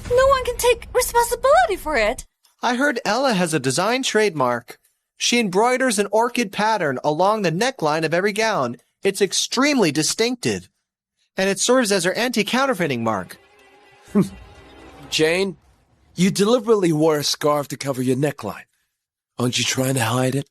no one can take responsibility for it. I heard Ella has a design trademark. She embroiders an orchid pattern along the neckline of every gown. It's extremely distinctive. And it serves as her anti-counterfeiting mark. Jane, you deliberately wore a scarf to cover your neckline. Aren't you trying to hide it?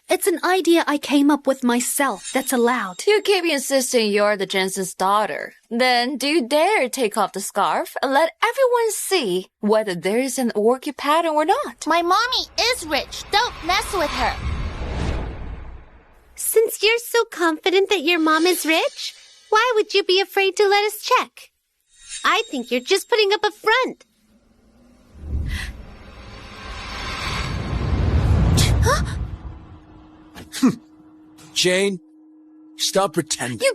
It's an idea I came up with myself that's allowed. You keep insisting you're the Jensen's daughter. Then do you dare take off the scarf and let everyone see whether there is an orchid pattern or not? My mommy is rich. Don't mess with her. Since you're so confident that your mom is rich, why would you be afraid to let us check? I think you're just putting up a front. Jane, stop pretending.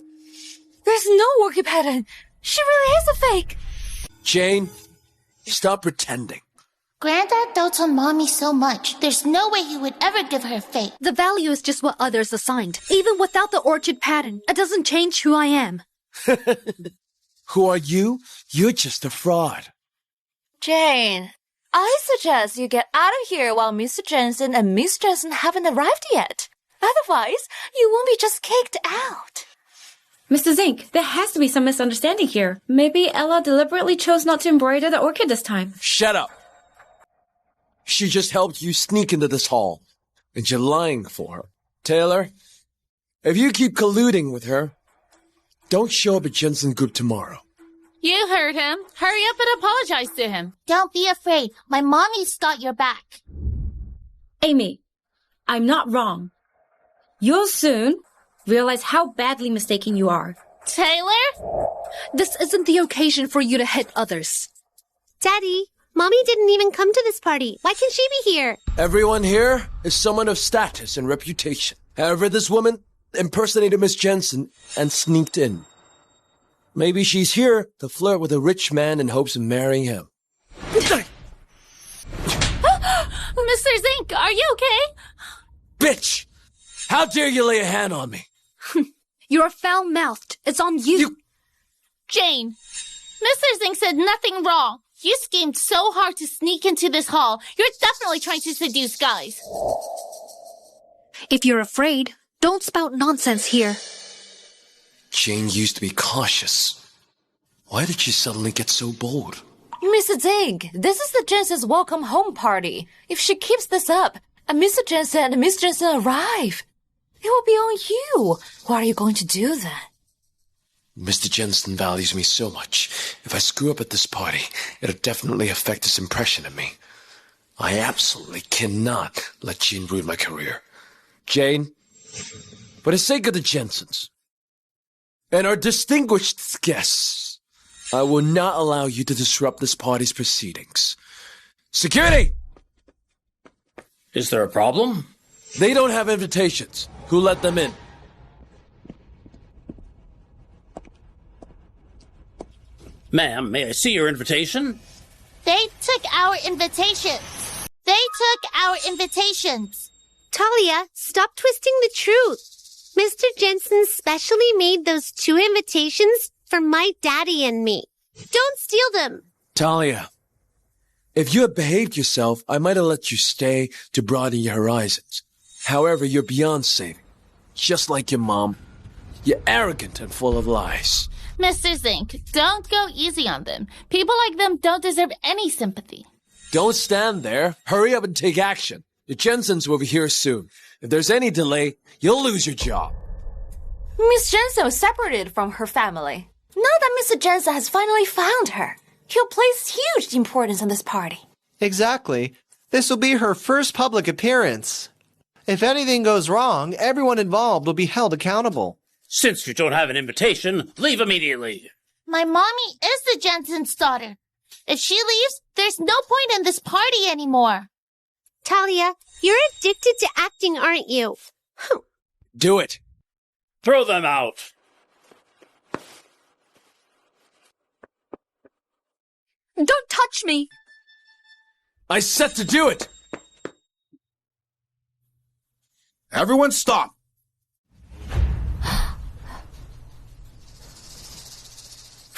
There's no orchid pattern. She really is a fake. Jane, stop pretending. Granddad dotes on Mommy so much, there's no way he would ever give her a fake. The value is just what others assigned. Even without the orchid pattern, it doesn't change who I am. Who are you? You're just a fraud. Jane, I suggest you get out of here while Mr. Jensen and Miss Jensen haven't arrived yet. Otherwise, you won't be just kicked out. Mr. Zink, there has to be some misunderstanding here. Maybe Ella deliberately chose not to embroider the orchid this time. Shut up. She just helped you sneak into this hall, and you're lying for her. Taylor, if you keep colluding with her, don't show up at Jensen Group tomorrow. You heard him. Hurry up and apologize to him. Don't be afraid. My mommy's got your back. Amy, I'm not wrong. You'll soon realize how badly mistaken you are. Taylor? This isn't the occasion for you to hit others. Daddy, Mommy didn't even come to this party. Why can't she be here? Everyone here is someone of status and reputation. However, this woman impersonated Miss Jensen and sneaked in. Maybe she's here to flirt with a rich man in hopes of marrying him. Mr. Zink, are you okay? Bitch! How dare you lay a hand on me? You're foul-mouthed. It's on you. Jane, Mr. Zink said nothing wrong. You schemed so hard to sneak into this hall. You're definitely trying to seduce guys. If you're afraid, don't spout nonsense here. Jane used to be cautious. Why did she suddenly get so bold? Mr. Zink, this is the Jensen's welcome home party. If she keeps this up, and Mr. Jensen and Miss Jensen arrive, it will be on you. What are you going to do then? Mr. Jensen values me so much. If I screw up at this party, it'll definitely affect his impression of me. I absolutely cannot let Jane ruin my career. Jane, For the sake of the Jensens and our distinguished guests, I will not allow you to disrupt this party's proceedings. Security! Is there a problem? They don't have invitations. Who let them in? Ma'am, may I see your invitation? They took our invitations. Talia, stop twisting the truth. Mr. Jensen specially made those 2 invitations for my daddy and me. Don't steal them. Talia, if you had behaved yourself, I might have let you stay to broaden your horizons. However, you're beyond saving. Just like your mom. You're arrogant and full of lies. Mr. Zink, don't go easy on them. People like them don't deserve any sympathy. Don't stand there. Hurry up and take action. The Jensens will be here soon. If there's any delay, you'll lose your job. Miss Jensen was separated from her family. Now that Mr. Jensen has finally found her, he'll place huge importance on this party. Exactly. This will be her first public appearance. If anything goes wrong, everyone involved will be held accountable. Since you don't have an invitation, leave immediately. My mommy is the Jensen's daughter. If she leaves, there's no point in this party anymore. Talia, you're addicted to acting, aren't you? Do it. Throw them out. Don't touch me! I said to do it! Everyone stop!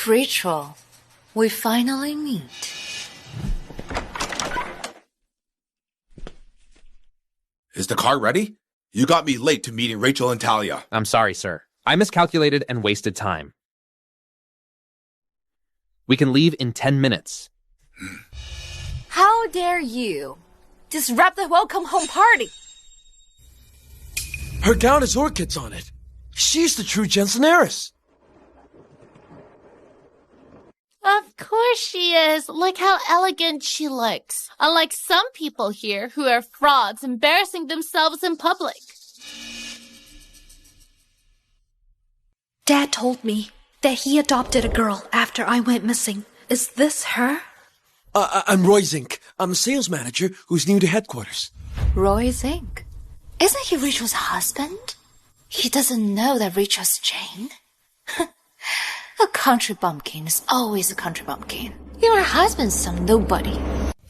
Rachel, we finally meet. Is the car ready? You got me late to meeting Rachel and Talia. I'm sorry, sir. I miscalculated and wasted time. We can leave in 10 minutes. How dare you disrupt the welcome home party? Her gown has orchids on it. She's the true Jensen heiress. Of course she is. Look how elegant she looks. Unlike some people here who are frauds embarrassing themselves in public. Dad told me that he adopted a girl after I went missing. Is this her? I'm Roy Zink. I'm a sales manager who's new to headquarters. Roy Zink. Isn't he Rachel's husband? He doesn't know that Rachel's Jane. A country bumpkin is always a country bumpkin. You're her husband's some nobody.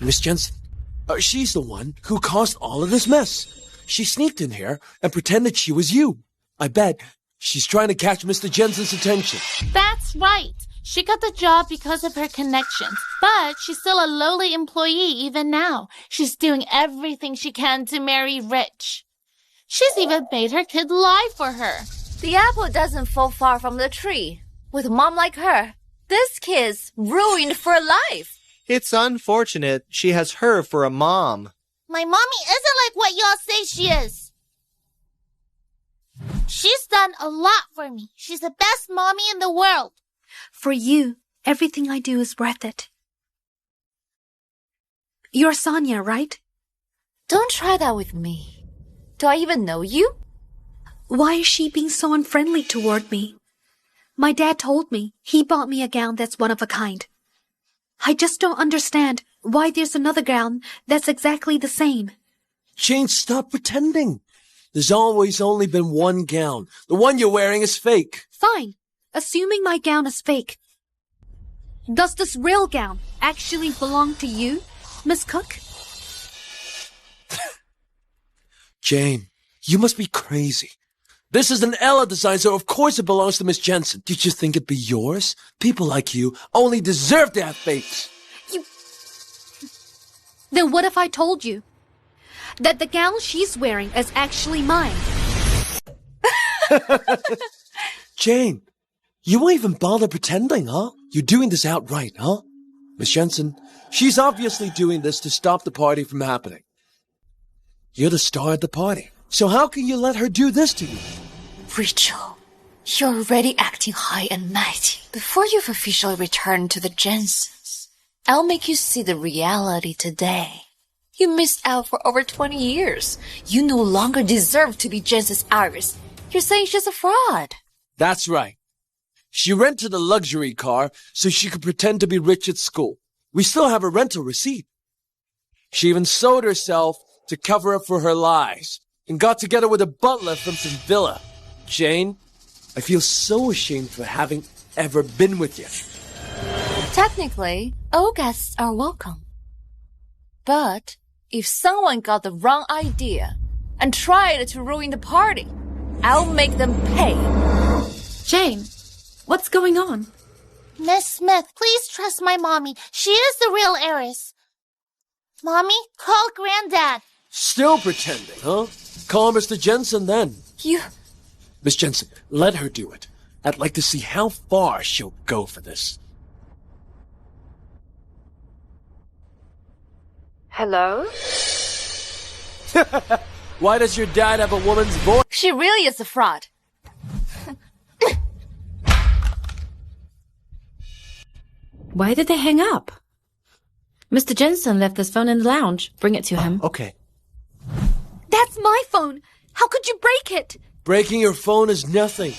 Miss Jensen, she's the one who caused all of this mess. She sneaked in here and pretended she was you. I bet she's trying to catch Mr. Jensen's attention. That's right. She got the job because of her connections, but she's still a lowly employee even now. She's doing everything she can to marry rich. She's even made her kid lie for her. The apple doesn't fall far from the tree. With a mom like her, this kid's ruined for life. It's unfortunate she has her for a mom. My mommy isn't like what y'all say she is. She's done a lot for me. She's the best mommy in the world. For you, everything I do is worth it. You're Sonia, right? Don't try that with me. Do I even know you? Why is she being so unfriendly toward me? My dad told me he bought me a gown that's one of a kind. I just don't understand why there's another gown that's exactly the same. Jane, stop pretending. There's always only been one gown. The one you're wearing is fake. Fine. Assuming my gown is fake. Does this real gown actually belong to you, Miss Cook? Jane, you must be crazy. This is an Ella design, so of course it belongs to Miss Jensen. Did you think it'd be yours? People like you only deserve to have fates. Then what if I told you that the gown she's wearing is actually mine? Jane, you won't even bother pretending, huh? You're doing this outright, huh? Miss Jensen, she's obviously doing this to stop the party from happening. You're the star at the party. So how can you let her do this to you? Rachel, you're already acting high and mighty. Before you've officially returned to the Jensens, I'll make you see the reality today. You missed out for over 20 years. You no longer deserve to be Jensen's Heiress. You're saying she's a fraud. That's right. She rented a luxury car so she could pretend to be rich at school. We still have a rental receipt. She even sold herself to cover up for her lies and got together with a butler from some villa. Jane, I feel so ashamed for having ever been with you. Technically, all guests are welcome. But if someone got the wrong idea and tried to ruin the party, I'll make them pay. Jane, what's going on? Miss Smith, please trust my mommy. She is the real heiress. Mommy, call Granddad. Still pretending, huh? Call Mr. Jensen then. You... Miss Jensen, let her do it. I'd like to see how far she'll go for this. Hello? Why does your dad have a woman's voice? She really is a fraud. Why did they hang up? Mr. Jensen left his phone in the lounge. Bring it to him. Okay. That's my phone. How could you break it? Breaking your phone is nothing.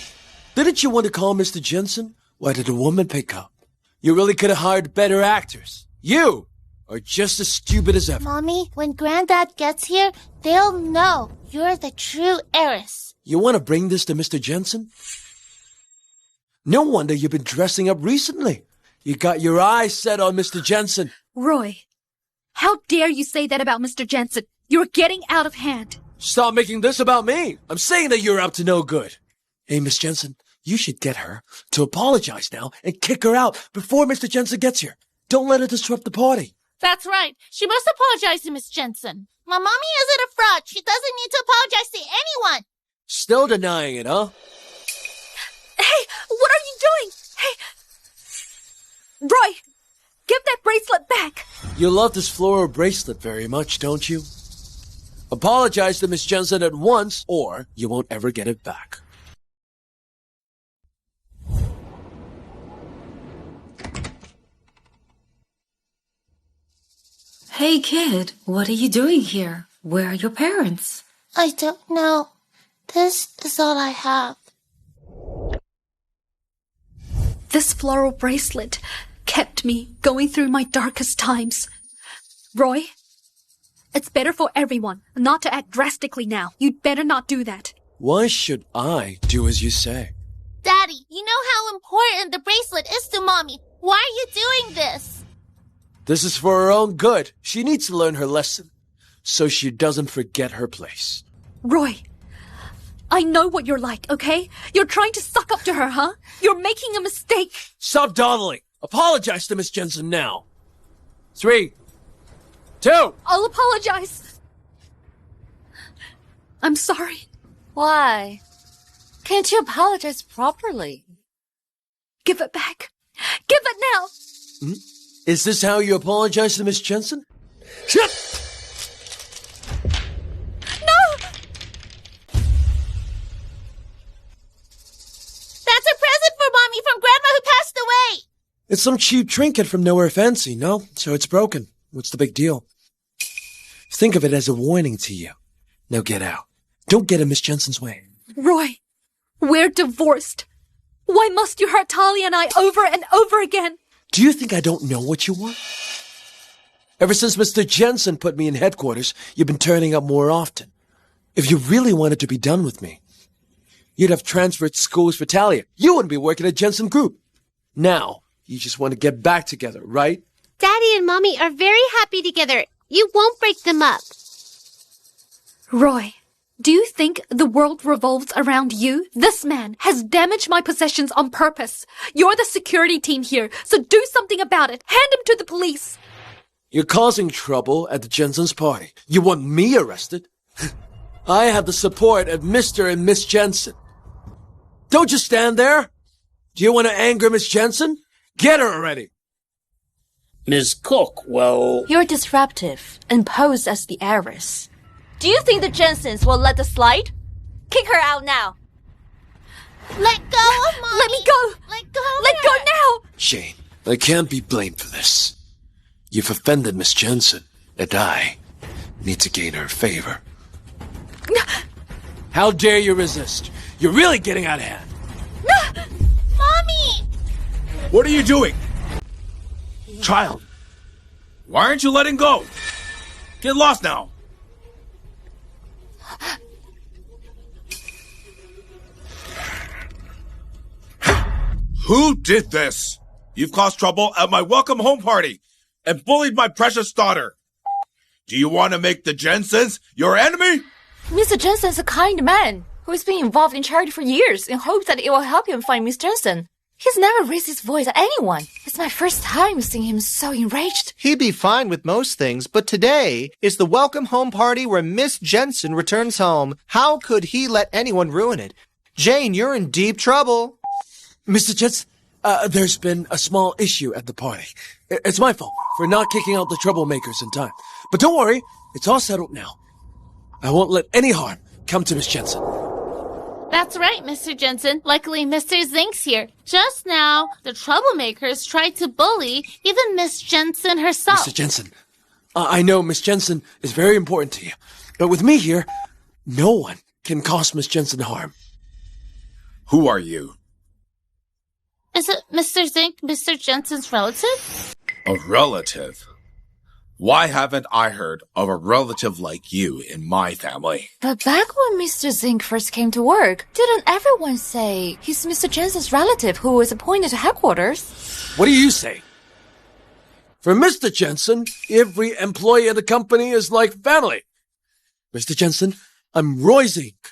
Didn't you want to call Mr. Jensen? Why did a woman pick up? You really could have hired better actors. You are just as stupid as ever. Mommy, when Granddad gets here, they'll know you're the true heiress. You want to bring this to Mr. Jensen? No wonder you've been dressing up recently. You got your eyes set on Mr. Jensen. Roy, how dare you say that about Mr. Jensen? You're getting out of hand. Stop making this about me. I'm saying that you're up to no good. Hey, Miss Jensen, you should get her to apologize now and kick her out before Mr. Jensen gets here. Don't let her disrupt the party. That's right. She must apologize to Miss Jensen. My mommy isn't a fraud. She doesn't need to apologize to anyone. Still denying it, huh? Hey, what are you doing? Hey, Roy, give that bracelet back. You love this floral bracelet very much, don't you? Apologize to Miss Jensen at once, or you won't ever get it back. Hey, kid, what are you doing here? Where are your parents? I don't know. This is all I have. This floral bracelet kept me going through my darkest times. Roy, it's better for everyone not to act drastically now. You'd better not do that. Why should I do as you say? Daddy, you know how important the bracelet is to Mommy. Why are you doing this? This is for her own good. She needs to learn her lesson, so she doesn't forget her place. Roy, I know what you're like, okay? You're trying to suck up to her, huh? You're making a mistake. Stop dawdling. Apologize to Miss Jensen now. 3, 2. I'll apologize. I'm sorry. Why? Can't you apologize properly? Give it back. Give it now. Is this how you apologize to Miss Jensen? No! That's a present for Mommy from Grandma who passed away. It's some cheap trinket from nowhere fancy, no? So it's broken. What's the big deal? Think of it as a warning to you. Now get out. Don't get in Miss Jensen's way. Roy, we're divorced. Why must you hurt Talia and I over and over again? Do you think I don't know what you want? Ever since Mr. Jensen put me in headquarters, you've been turning up more often. If you really wanted to be done with me, you'd have transferred schools for Talia. You wouldn't be working at Jensen Group. Now, you just want to get back together, right? Daddy and Mommy are very happy together. You won't break them up. Roy, do you think the world revolves around you? This man has damaged my possessions on purpose. You're the security team here, so do something about it. Hand him to the police. You're causing trouble at the Jensen's party. You want me arrested? I have the support of Mr. and Miss Jensen. Don't just stand there. Do you want to anger Miss Jensen? Get her already. Ms. Cook, well... You're disruptive and pose as the heiress. Do you think the Jensens will let this slide? Kick her out now. Let go of Mommy. Let me go. Let go of Let her. go now. Jane, I can't be blamed for this. You've offended Miss Jensen, and I need to gain her favor. How dare you resist? You're really getting out of hand. Mommy! What are you doing? Child, why aren't you letting go? Get lost now. Who did this? You've caused trouble at my welcome home party and bullied my precious daughter. Do you want to make the Jensens your enemy? Mr. Jensen's a kind man who has been involved in charity for years in hopes that it will help him find Miss Jensen. He's never raised his voice at anyone. It's my first time seeing him so enraged. He'd be fine with most things, but today is the welcome home party where Miss Jensen returns home. How could he let anyone ruin it? Jane, you're in deep trouble. Mr. Jensen, there's been a small issue at the party. It's my fault for not kicking out the troublemakers in time. But don't worry, it's all settled now. I won't let any harm come to Miss Jensen. That's right, Mr. Jensen. Luckily, Mr. Zink's here. Just now, the troublemakers tried to bully even Miss Jensen herself. Mr. Jensen, I know Miss Jensen is very important to you. But with me here, no one can cause Miss Jensen harm. Who are you? Is it Mr. Zink, Mr. Jensen's relative? A relative? Why haven't I heard of a relative like you in my family? But back when Mr. Zink first came to work, didn't everyone say he's Mr. Jensen's relative who was appointed to headquarters? What do you say? For Mr. Jensen, every employee of the company is like family. Mr. Jensen, I'm Roy Zink.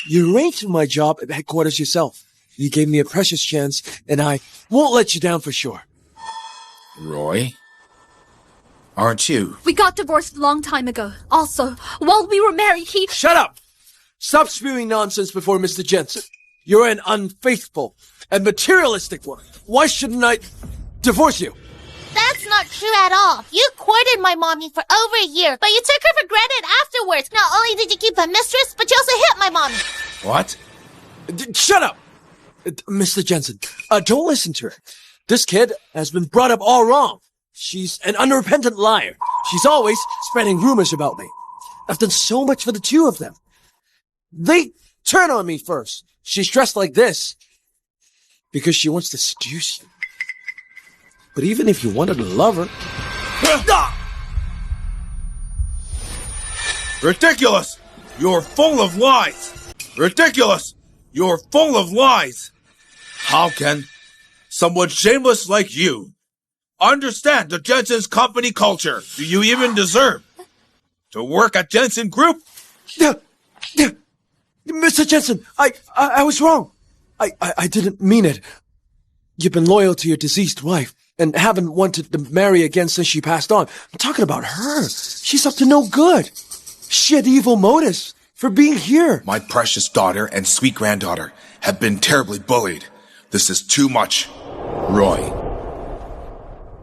You arranged my job at headquarters yourself. You gave me a precious chance, and I won't let you down for sure. Roy? Aren't you? We got divorced a long time ago. Also, while we were married, he... Shut up! Stop spewing nonsense before Mr. Jensen. You're an unfaithful and materialistic woman. Why shouldn't I divorce you? That's not true at all. You courted my mommy for over a year, but you took her for granted afterwards. Not only did you keep a mistress, but you also hit my mommy. What? Shut up! Mr. Jensen, don't listen to her. This kid has been brought up all wrong. She's an unrepentant liar. She's always spreading rumors about me. I've done so much for the two of them. They turn on me first. She's dressed like this because she wants to seduce you. But even if you wanted to love her... Ridiculous! You're full of lies! Ridiculous! You're full of lies! How can someone shameless like you understand the Jensen's company culture? Do you even deserve to work at Jensen Group? Mr. Jensen, I was wrong. I didn't mean it. You've been loyal to your deceased wife and haven't wanted to marry again since she passed on. I'm talking about her. She's up to no good. She had evil motives for being here. My precious daughter and sweet granddaughter have been terribly bullied. This is too much. Roy,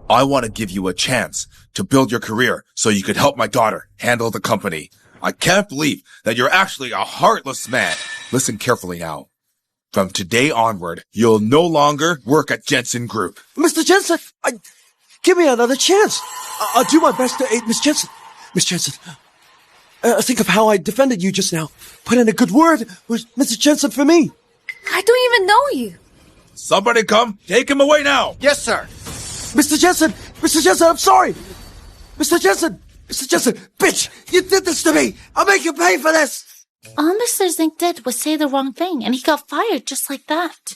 I want to give you a chance to build your career so you could help my daughter handle the company. I can't believe that you're actually a heartless man. Listen carefully now. From today onward, you'll no longer work at Jensen Group. Mr. Jensen, give me another chance. I'll do my best to aid Miss Jensen. Miss Jensen, think of how I defended you just now. Put in a good word with Mr. Jensen for me. I don't even know you. Somebody come, take him away now. Yes, sir. Mr. Jensen, I'm sorry. Mr. Jensen, bitch, you did this to me. I'll make you pay for this. All Mr. Zink did was say the wrong thing, and he got fired just like that.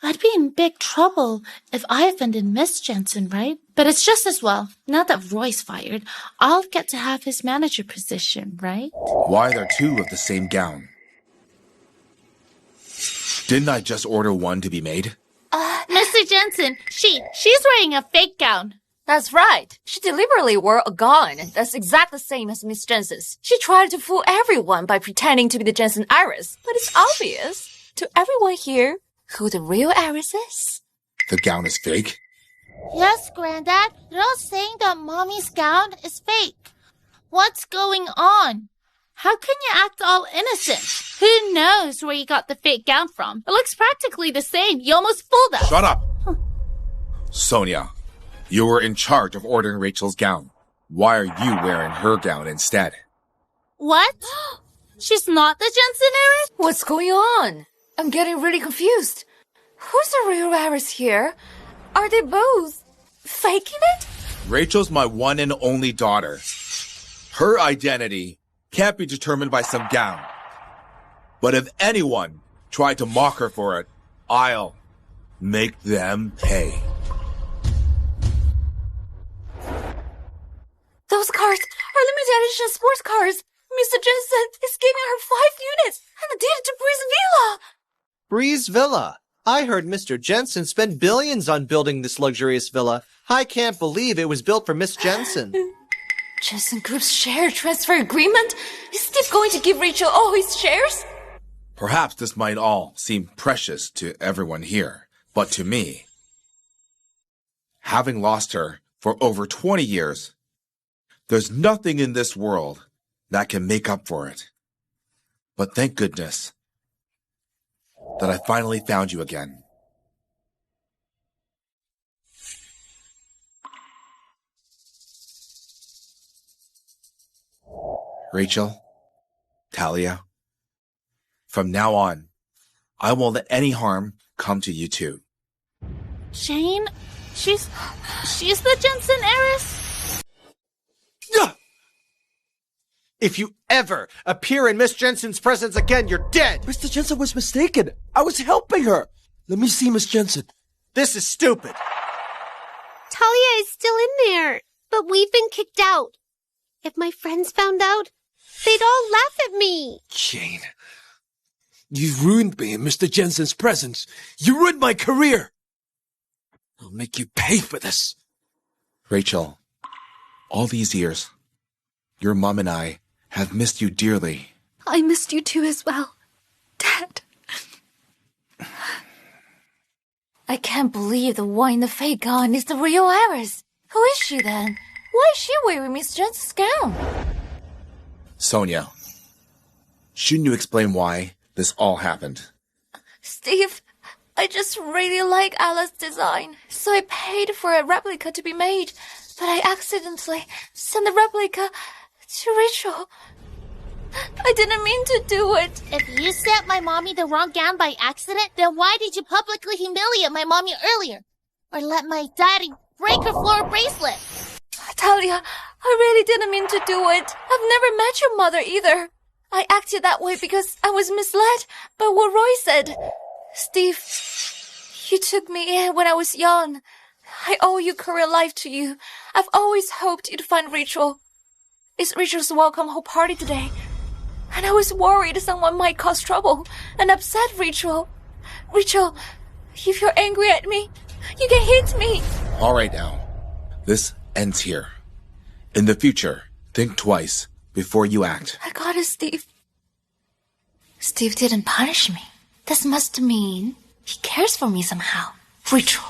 I'd be in big trouble if I offended Miss Jensen, right? But it's just as well. Now that Roy's fired, I'll get to have his manager position, right? Why are there two of the same gown? Didn't I just order one to be made? Mr. Jensen, she's wearing a fake gown. That's right. She deliberately wore a gown that's exactly the same as Miss Jensen's. She tried to fool everyone by pretending to be the Jensen Heiress, but it's obvious to everyone here who the real Heiress is. The gown is fake? Yes, Granddad. They're all saying that Mommy's gown is fake. What's going on? How can you act all innocent? Who knows where you got the fake gown from? It looks practically the same. You almost fooled us. Shut up! Sonia, you were in charge of ordering Rachel's gown. Why are you wearing her gown instead? What? She's not the Jensen Heiress? What's going on? I'm getting really confused. Who's the real Heiress here? Are they both faking it? Rachel's my one and only daughter. Her identity can't be determined by some gown. But if anyone tried to mock her for it, I'll make them pay. Those cars are limited edition sports cars. Mr. Jensen is giving her 5 units and a deed to Breeze Villa. Breeze Villa. I heard Mr. Jensen spent billions on building this luxurious villa. I can't believe it was built for Miss Jensen. Jensen Group's share transfer agreement? Is Steve going to give Rachel all his shares? Perhaps this might all seem precious to everyone here, but to me, having lost her for over 20 years, there's nothing in this world that can make up for it. But thank goodness that I finally found you again. Rachel, Talia, from now on, I won't let any harm come to you two. Jane? She's the Jensen heiress? If you ever appear in Miss Jensen's presence again, you're dead! Mr. Jensen was mistaken. I was helping her. Let me see Miss Jensen. This is stupid. Talia is still in there, but we've been kicked out. If my friends found out, they'd all laugh at me. Jane, you ruined me in Mr. Jensen's presence. You ruined my career. I'll make you pay for this. Rachel, all these years, your mom and I have missed you dearly. I missed you too as well, Dad. I can't believe the one in the fake gown is the real Heiress. Who is she then? Why is she wearing Miss Jensen's gown? Sonia, shouldn't you explain why this all happened? Steve, I just really like Alice's design, so I paid for a replica to be made, but I accidentally sent the replica to Rachel. I didn't mean to do it. If you sent my mommy the wrong gown by accident, then why did you publicly humiliate my mommy earlier? Or let my daddy break her floor bracelet? Talia, I really didn't mean to do it. I've never met your mother either. I acted that way because I was misled by what Roy said. Steve, you took me in when I was young. I owe your career life to you. I've always hoped you'd find Rachel. It's Rachel's welcome home party today. And I was worried someone might cause trouble and upset Rachel. Rachel, if you're angry at me, you can hit me. All right now. This ends here. In the future, think twice before you act. I got it, Steve. Steve didn't punish me. This must mean he cares for me somehow. Rachel,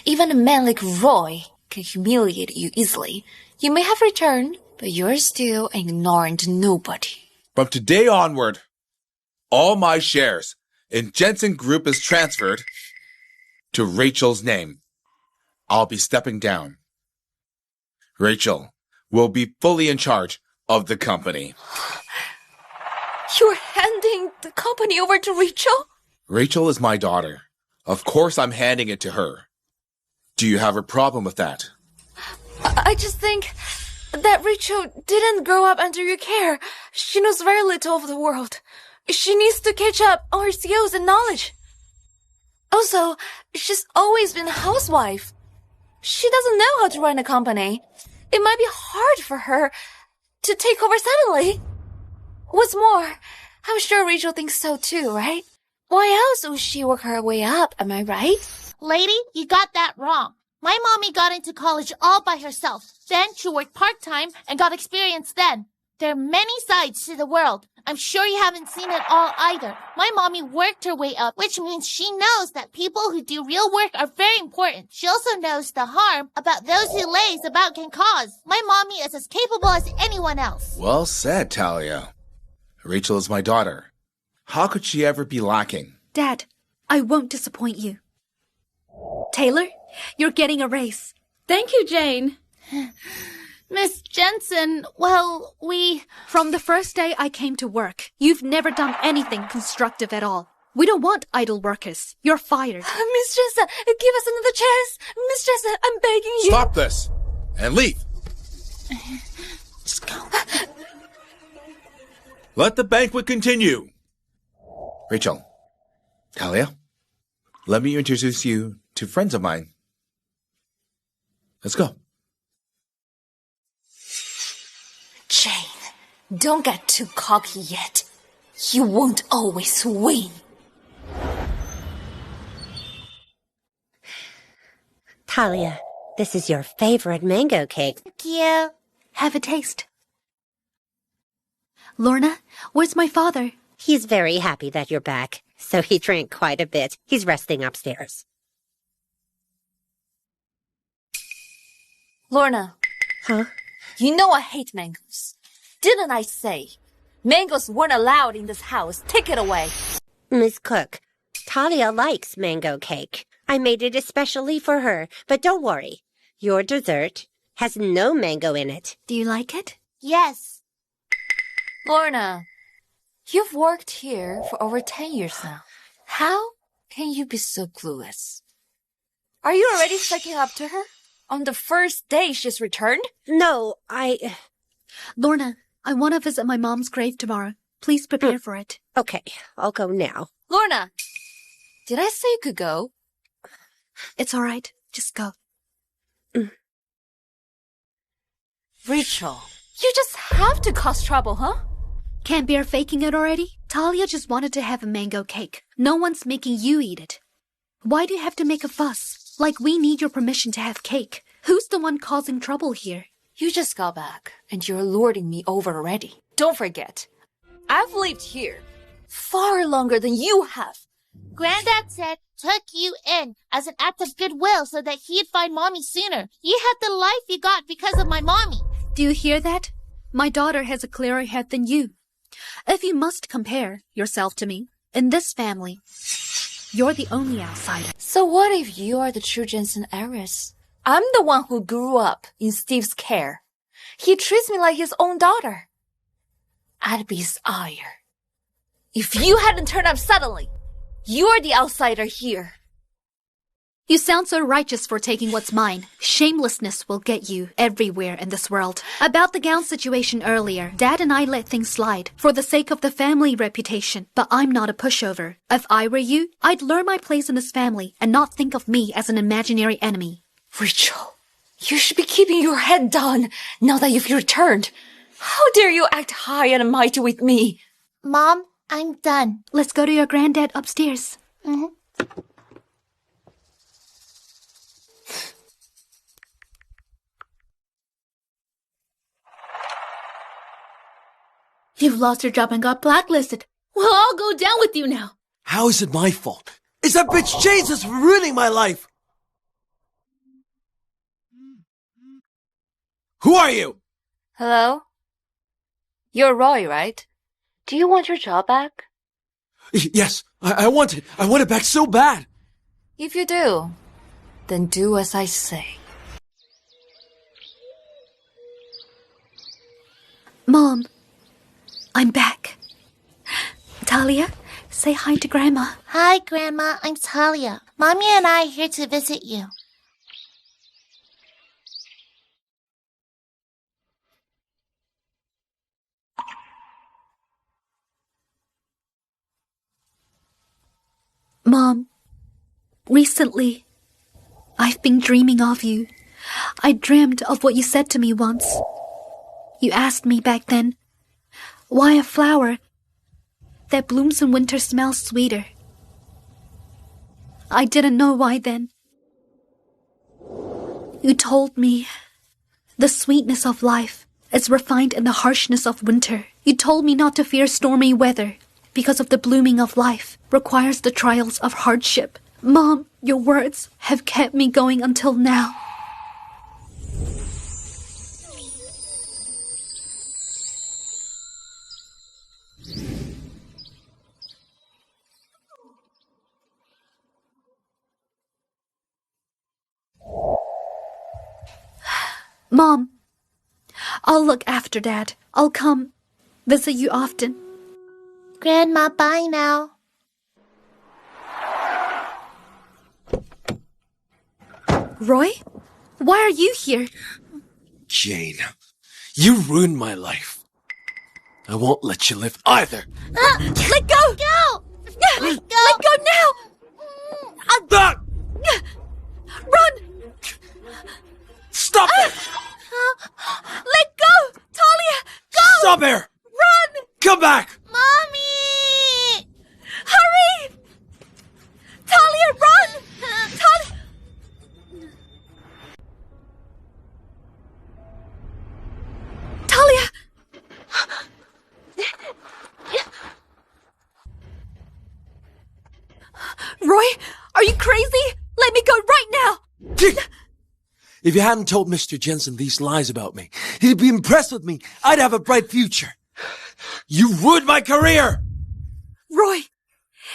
even a man like Roy can humiliate you easily. You may have returned, but you're still an ignorant nobody. From today onward, all my shares in Jensen Group is transferred to Rachel's name. I'll be stepping down. Rachel will be fully in charge of the company. You're handing the company over to Rachel? Rachel is my daughter. Of course I'm handing it to her. Do you have a problem with that? I just think that Rachel didn't grow up under your care. She knows very little of the world. She needs to catch up on her skills and knowledge. Also, she's always been a housewife. She doesn't know how to run a company. It might be hard for her to take over suddenly. What's more, I'm sure Rachel thinks so too, right? Why else would she work her way up, am I right? Lady, you got that wrong. My mommy got into college all by herself. Then she worked part-time and got experience then. There are many sides to the world. I'm sure you haven't seen it all either. My mommy worked her way up, which means she knows that people who do real work are very important. She also knows the harm about those who laze about can cause. My mommy is as capable as anyone else. Well said, Talia. Rachel is my daughter. How could she ever be lacking? Dad, I won't disappoint you. Taylor, you're getting a raise. Thank you, Jane. Miss Jensen, well, From the first day I came to work, you've never done anything constructive at all. We don't want idle workers. You're fired. Mistress, give us another chance. Mistress, I'm begging you. Stop this and leave. Just go. Let the banquet continue. Rachel, Talia, let me introduce you to friends of mine. Let's go. Jane, don't get too cocky yet. You won't always win. Talia, this is your favorite mango cake. Thank you. Have a taste. Lorna, where's my father? He's very happy that you're back, so he drank quite a bit. He's resting upstairs. Lorna. Huh? You know I hate mangoes. Didn't I say? Mangoes weren't allowed in this house. Take it away. Miss Cook, Talia likes mango cake. I made it especially for her, but don't worry. Your dessert has no mango in it. Do you like it? Yes. Lorna, you've worked here for over 10 years now. How can you be so clueless? Are you already sucking up to her? On the first day she's returned? No, Lorna, I want to visit my mom's grave tomorrow. Please prepare for it. Okay, I'll go now. Lorna, did I say you could go? It's all right. Just go. Rachel, you just have to cause trouble, huh? Can't bear faking it already? Talia just wanted to have a mango cake. No one's making you eat it. Why do you have to make a fuss? Like we need your permission to have cake. Who's the one causing trouble here? You just got back, and you're lording me over already. Don't forget, I've lived here far longer than you have. Granddad said took you in as an act of goodwill so that he'd find Mommy sooner. You had the life you got because of my Mommy. Do you hear that? My daughter has a clearer head than you. If you must compare yourself to me, in this family, you're the only outsider. So what if you are the true Jensen heiress? I'm the one who grew up in Steve's care. He treats me like his own daughter. I'd be his ire. If you hadn't turned up suddenly, you're the outsider here. You sound so righteous for taking what's mine. Shamelessness will get you everywhere in this world. About the gown situation earlier, Dad and I let things slide for the sake of the family reputation. But I'm not a pushover. If I were you, I'd learn my place in this family and not think of me as an imaginary enemy. Rachel, you should be keeping your head down now that you've returned. How dare you act high and mighty with me? Mom, I'm done. Let's go to your granddad upstairs. Mm-hmm. You've lost your job and got blacklisted. Well, I'll go down with you now. How is it my fault? It's that bitch Jesus ruining my life! Who are you? Hello? You're Roy, right? Do you want your job back? Yes, I want it. I want it back so bad. If you do, then do as I say. Mom, I'm back. Talia, say hi to Grandma. Hi, Grandma. I'm Talia. Mommy and I are here to visit you. Mom, recently, I've been dreaming of you. I dreamed of what you said to me once. You asked me back then, why a flower that blooms in winter smells sweeter. I didn't know why then. You told me the sweetness of life is refined in the harshness of winter. You told me not to fear stormy weather because of the blooming of life requires the trials of hardship. Mom, your words have kept me going until now. Mom, I'll look after Dad. I'll come visit you often. Grandma, bye now. Roy? Why are you here? Jane, you ruined my life. I won't let you live either. Let go! Go! Let go now! Run! Stop it! Let go! Talia! Go! Stop here! Run! Come back! Mommy! Hurry! Talia, run! Talia! Talia! Roy, are you crazy? Let me go right now! If you hadn't told Mr. Jensen these lies about me, he'd be impressed with me. I'd have a bright future. You ruined my career! Roy,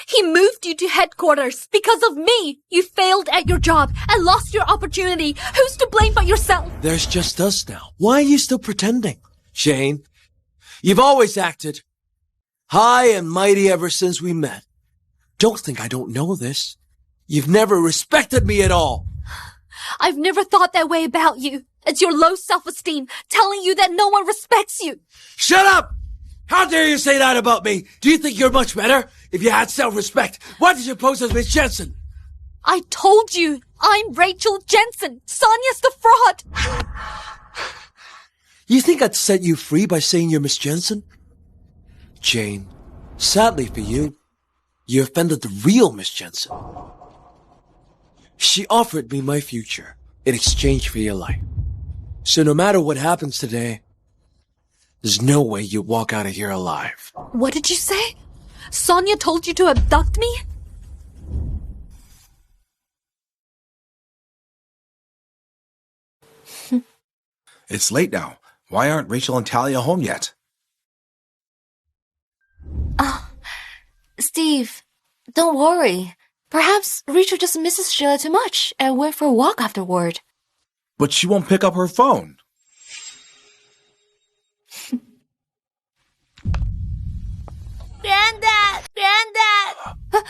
he moved you to headquarters because of me. You failed at your job and lost your opportunity. Who's to blame but yourself? There's just us now. Why are you still pretending? Shane, you've always acted high and mighty ever since we met. Don't think I don't know this. You've never respected me at all. I've never thought that way about you. It's your low self-esteem telling you that no one respects you. Shut up! How dare you say that about me? Do you think you're much better? If you had self-respect, why did you pose as Miss Jensen? I told you, I'm Rachel Jensen. Sonia's the fraud. You think I'd set you free by saying you're Miss Jensen? Jane, sadly for you, you offended the real Miss Jensen. She offered me my future in exchange for your life. So no matter what happens today, there's no way you walk out of here alive. What did you say? Sonia told you to abduct me? It's late now. Why aren't Rachel and Talia home yet? Steve, don't worry. Perhaps Rachel just misses Sheila too much and went for a walk afterward. But she won't pick up her phone. Granddad! Granddad!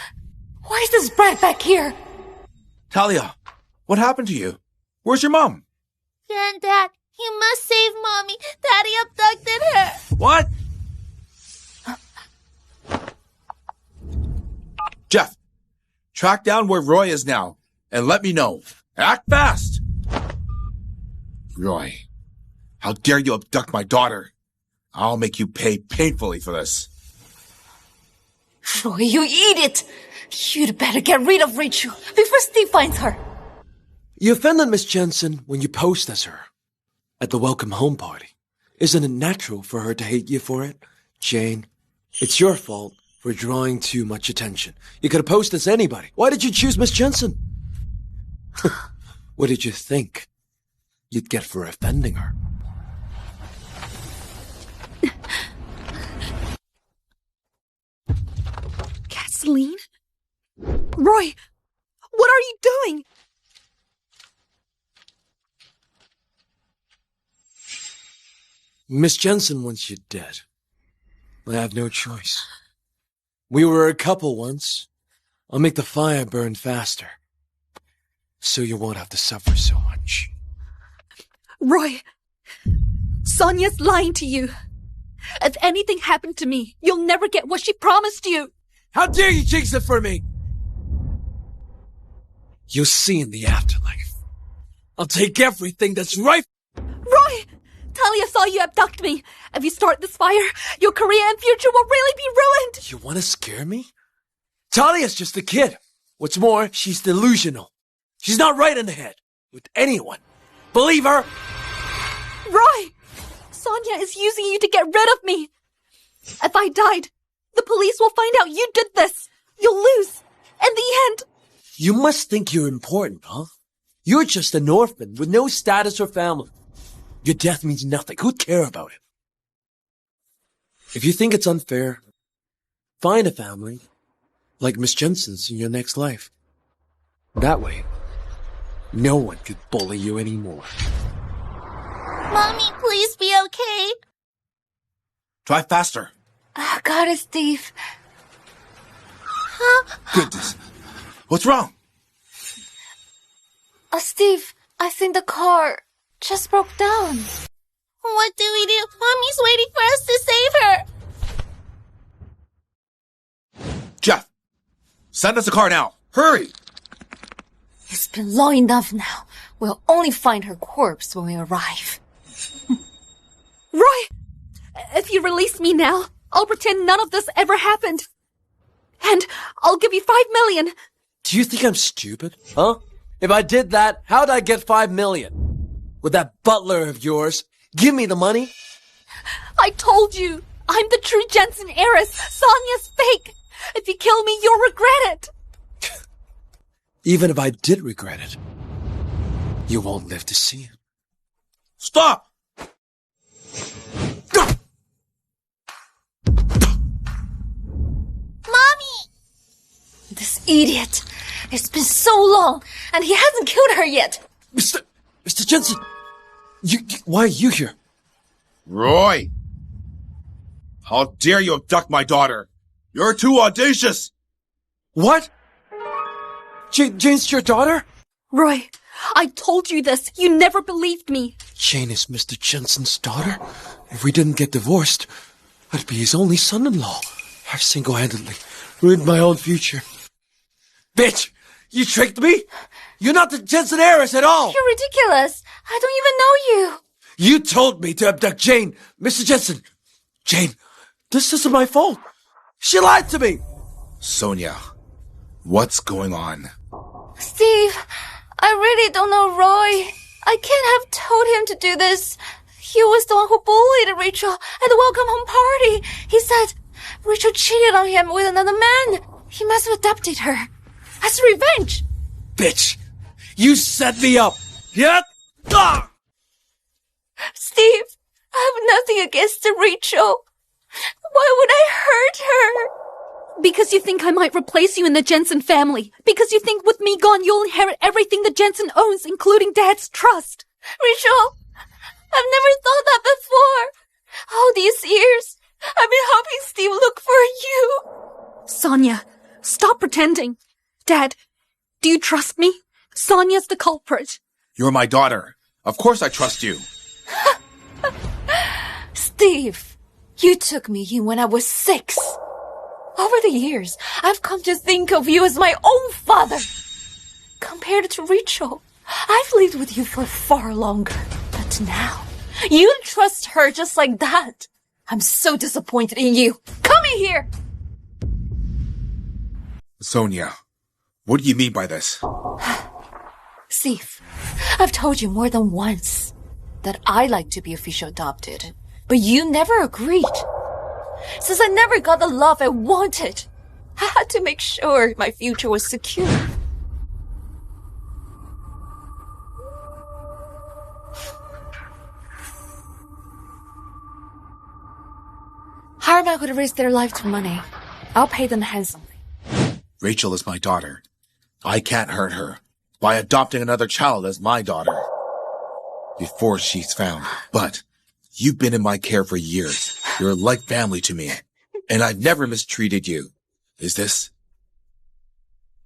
Why is this brat back here? Talia, what happened to you? Where's your mom? Granddad, you must save Mommy. Daddy abducted her. What? Jeff, track down where Roy is now and let me know. Act fast! Roy, how dare you abduct my daughter? I'll make you pay painfully for this. Roy, you idiot! You'd better get rid of Rachel before Steve finds her. You offended Miss Jensen when you posed as her at the welcome home party. Isn't it natural for her to hate you for it? Jane, it's your fault for drawing too much attention. You could have posed as anybody. Why did you choose Miss Jensen? What did you think you'd get for offending her? Gasoline? Roy, what are you doing? Miss Jensen wants you dead. I have no choice. We were a couple once. I'll make the fire burn faster, so you won't have to suffer so much. Roy, Sonia's lying to you. If anything happened to me, you'll never get what she promised you. How dare you jinx it for me? You'll see in the afterlife. I'll take everything that's right. Roy! Talia saw you abduct me. If you start this fire, your career and future will really be ruined. You want to scare me? Talia's just a kid. What's more, she's delusional. She's not right in the head with anyone. Believe her! Roy! Sonia is using you to get rid of me. If I died, the police will find out you did this. You'll lose. In the end. You must think you're important, huh? You're just an orphan with no status or family. Your death means nothing. Who'd care about it? If you think it's unfair, find a family like Miss Jensen's in your next life. That way, no one could bully you anymore. Mommy, please be okay. Try faster. Got it, Steve. Goodness. What's wrong? Steve, I think the car just broke down. What do we do? Mommy's waiting for us to save her. Jeff, send us a car now. Hurry! It's been long enough now. We'll only find her corpse when we arrive. Roy! If you release me now, I'll pretend none of this ever happened. And I'll give you $5 million. Do you think I'm stupid? Huh? If I did that, how'd I get $5 million? Would that butler of yours give me the money? I told you, I'm the true Jensen heiress. Sonia's fake. If you kill me, you'll regret it. Even if I did regret it, you won't live to see it. Stop! Mommy! This idiot. It's been so long, and he hasn't killed her yet. Mr. Jensen, why are you here? Roy! How dare you abduct my daughter? You're too audacious! What? Jane's your daughter? Roy, I told you this. You never believed me. Jane is Mr. Jensen's daughter. If we didn't get divorced, I'd be his only son-in-law. I've single-handedly ruined my own future. Bitch! You tricked me? You're not the Jensen heiress at all! You're ridiculous. I don't even know you. You told me to abduct Jane, Mr. Jensen. Jane, this isn't my fault. She lied to me. Sonia, what's going on? Steve, I really don't know Roy. I can't have told him to do this. He was the one who bullied Rachel at the welcome home party. He said Rachel cheated on him with another man. He must have adopted her. As revenge. Bitch, you set me up. Yeah? Ah! Steve, I have nothing against Rachel. Why would I hurt her? Because you think I might replace you in the Jensen family. Because you think with me gone, you'll inherit everything the Jensen owns, including Dad's trust. Rachel, I've never thought that before. All these years, I've been helping Steve look for you. Sonia, stop pretending. Dad, do you trust me? Sonia's the culprit. You're my daughter. Of course I trust you. Steve, you took me in when I was 6. Over the years, I've come to think of you as my own father. Compared to Rachel, I've lived with you for far longer. But now, you trust her just like that. I'm so disappointed in you. Come in here! Sonia, what do you mean by this? Steve, I've told you more than once that I like to be official adopted, but you never agreed. Since I never got the love I wanted, I had to make sure my future was secure. Hireman could risk their life to money. I'll pay them handsomely. Rachel is my daughter. I can't hurt her by adopting another child as my daughter before she's found. But you've been in my care for years. You're like family to me, and I've never mistreated you. Is this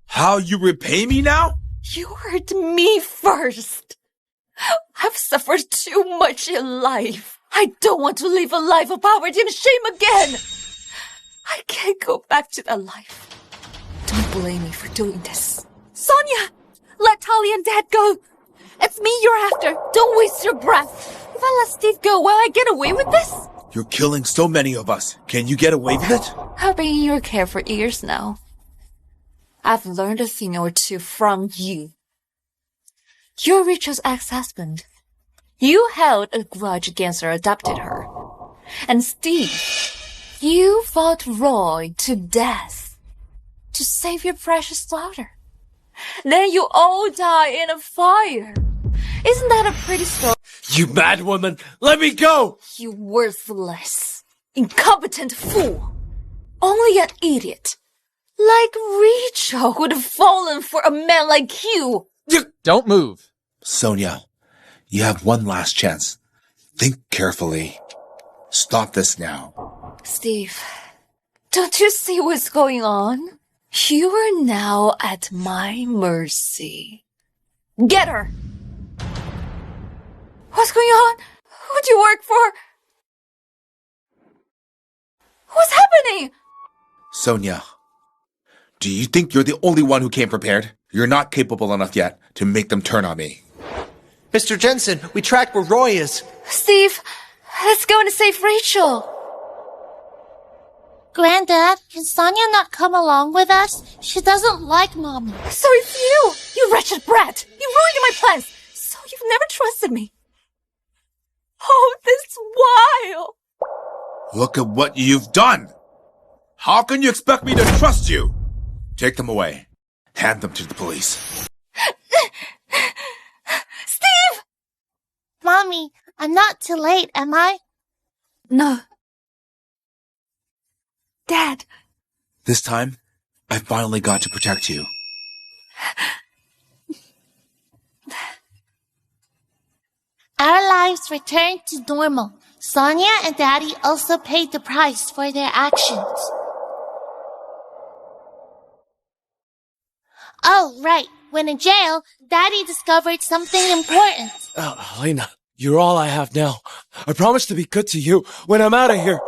how you repay me now? You hurt me first. I've suffered too much in life. I don't want to live a life of poverty and shame again. I can't go back to that life. Don't blame me for doing this. Sonia! Let Talia and Dad go. It's me you're after. Don't waste your breath. If I let Steve go, will I get away with this? You're killing so many of us. Can you get away with it? I've been in your care for years now. I've learned a thing or two from you. You're Rachel's ex-husband. You held a grudge against her, adopted her. And Steve, you fought Roy to death to save your precious daughter. Then you all die in a fire. Isn't that a pretty story? You mad woman! Let me go! You worthless, incompetent fool. Only an idiot like Rachel would have fallen for a man like you. Don't move. Sonia, you have one last chance. Think carefully. Stop this now. Steve, don't you see what's going on? You are now at my mercy. Get her! What's going on? Who do you work for? What's happening? Sonia, do you think you're the only one who came prepared? You're not capable enough yet to make them turn on me. Mr. Jensen, we tracked where Roy is. Steve, let's go and save Rachel. Granddad, can Sonia not come along with us? She doesn't like Mommy. So it's you! You wretched brat! You ruined my plans! So you've never trusted me. Oh, this wild! Look at what you've done! How can you expect me to trust you? Take them away. Hand them to the police. Steve! Mommy, I'm not too late, am I? No. Dad. This time, I finally got to protect you. Our lives returned to normal. Sonia and Daddy also paid the price for their actions. Oh, right. When in jail, Daddy discovered something important. Helena, you're all I have now. I promise to be good to you when I'm out of here.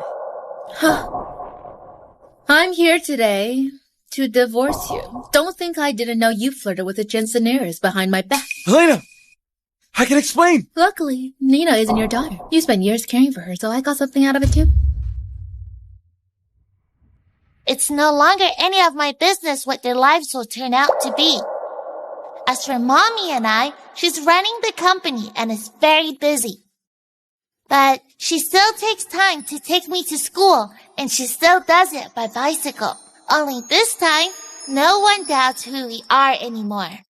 I'm here today to divorce you. Don't think I didn't know you flirted with the Jenseneers behind my back. Helena! I can explain! Luckily, Nina isn't your daughter. You spent years caring for her, so I got something out of it too. It's no longer any of my business what their lives will turn out to be. As for Mommy and I, she's running the company and is very busy. But she still takes time to take me to school, and she still does it by bicycle. Only this time, no one doubts who we are anymore.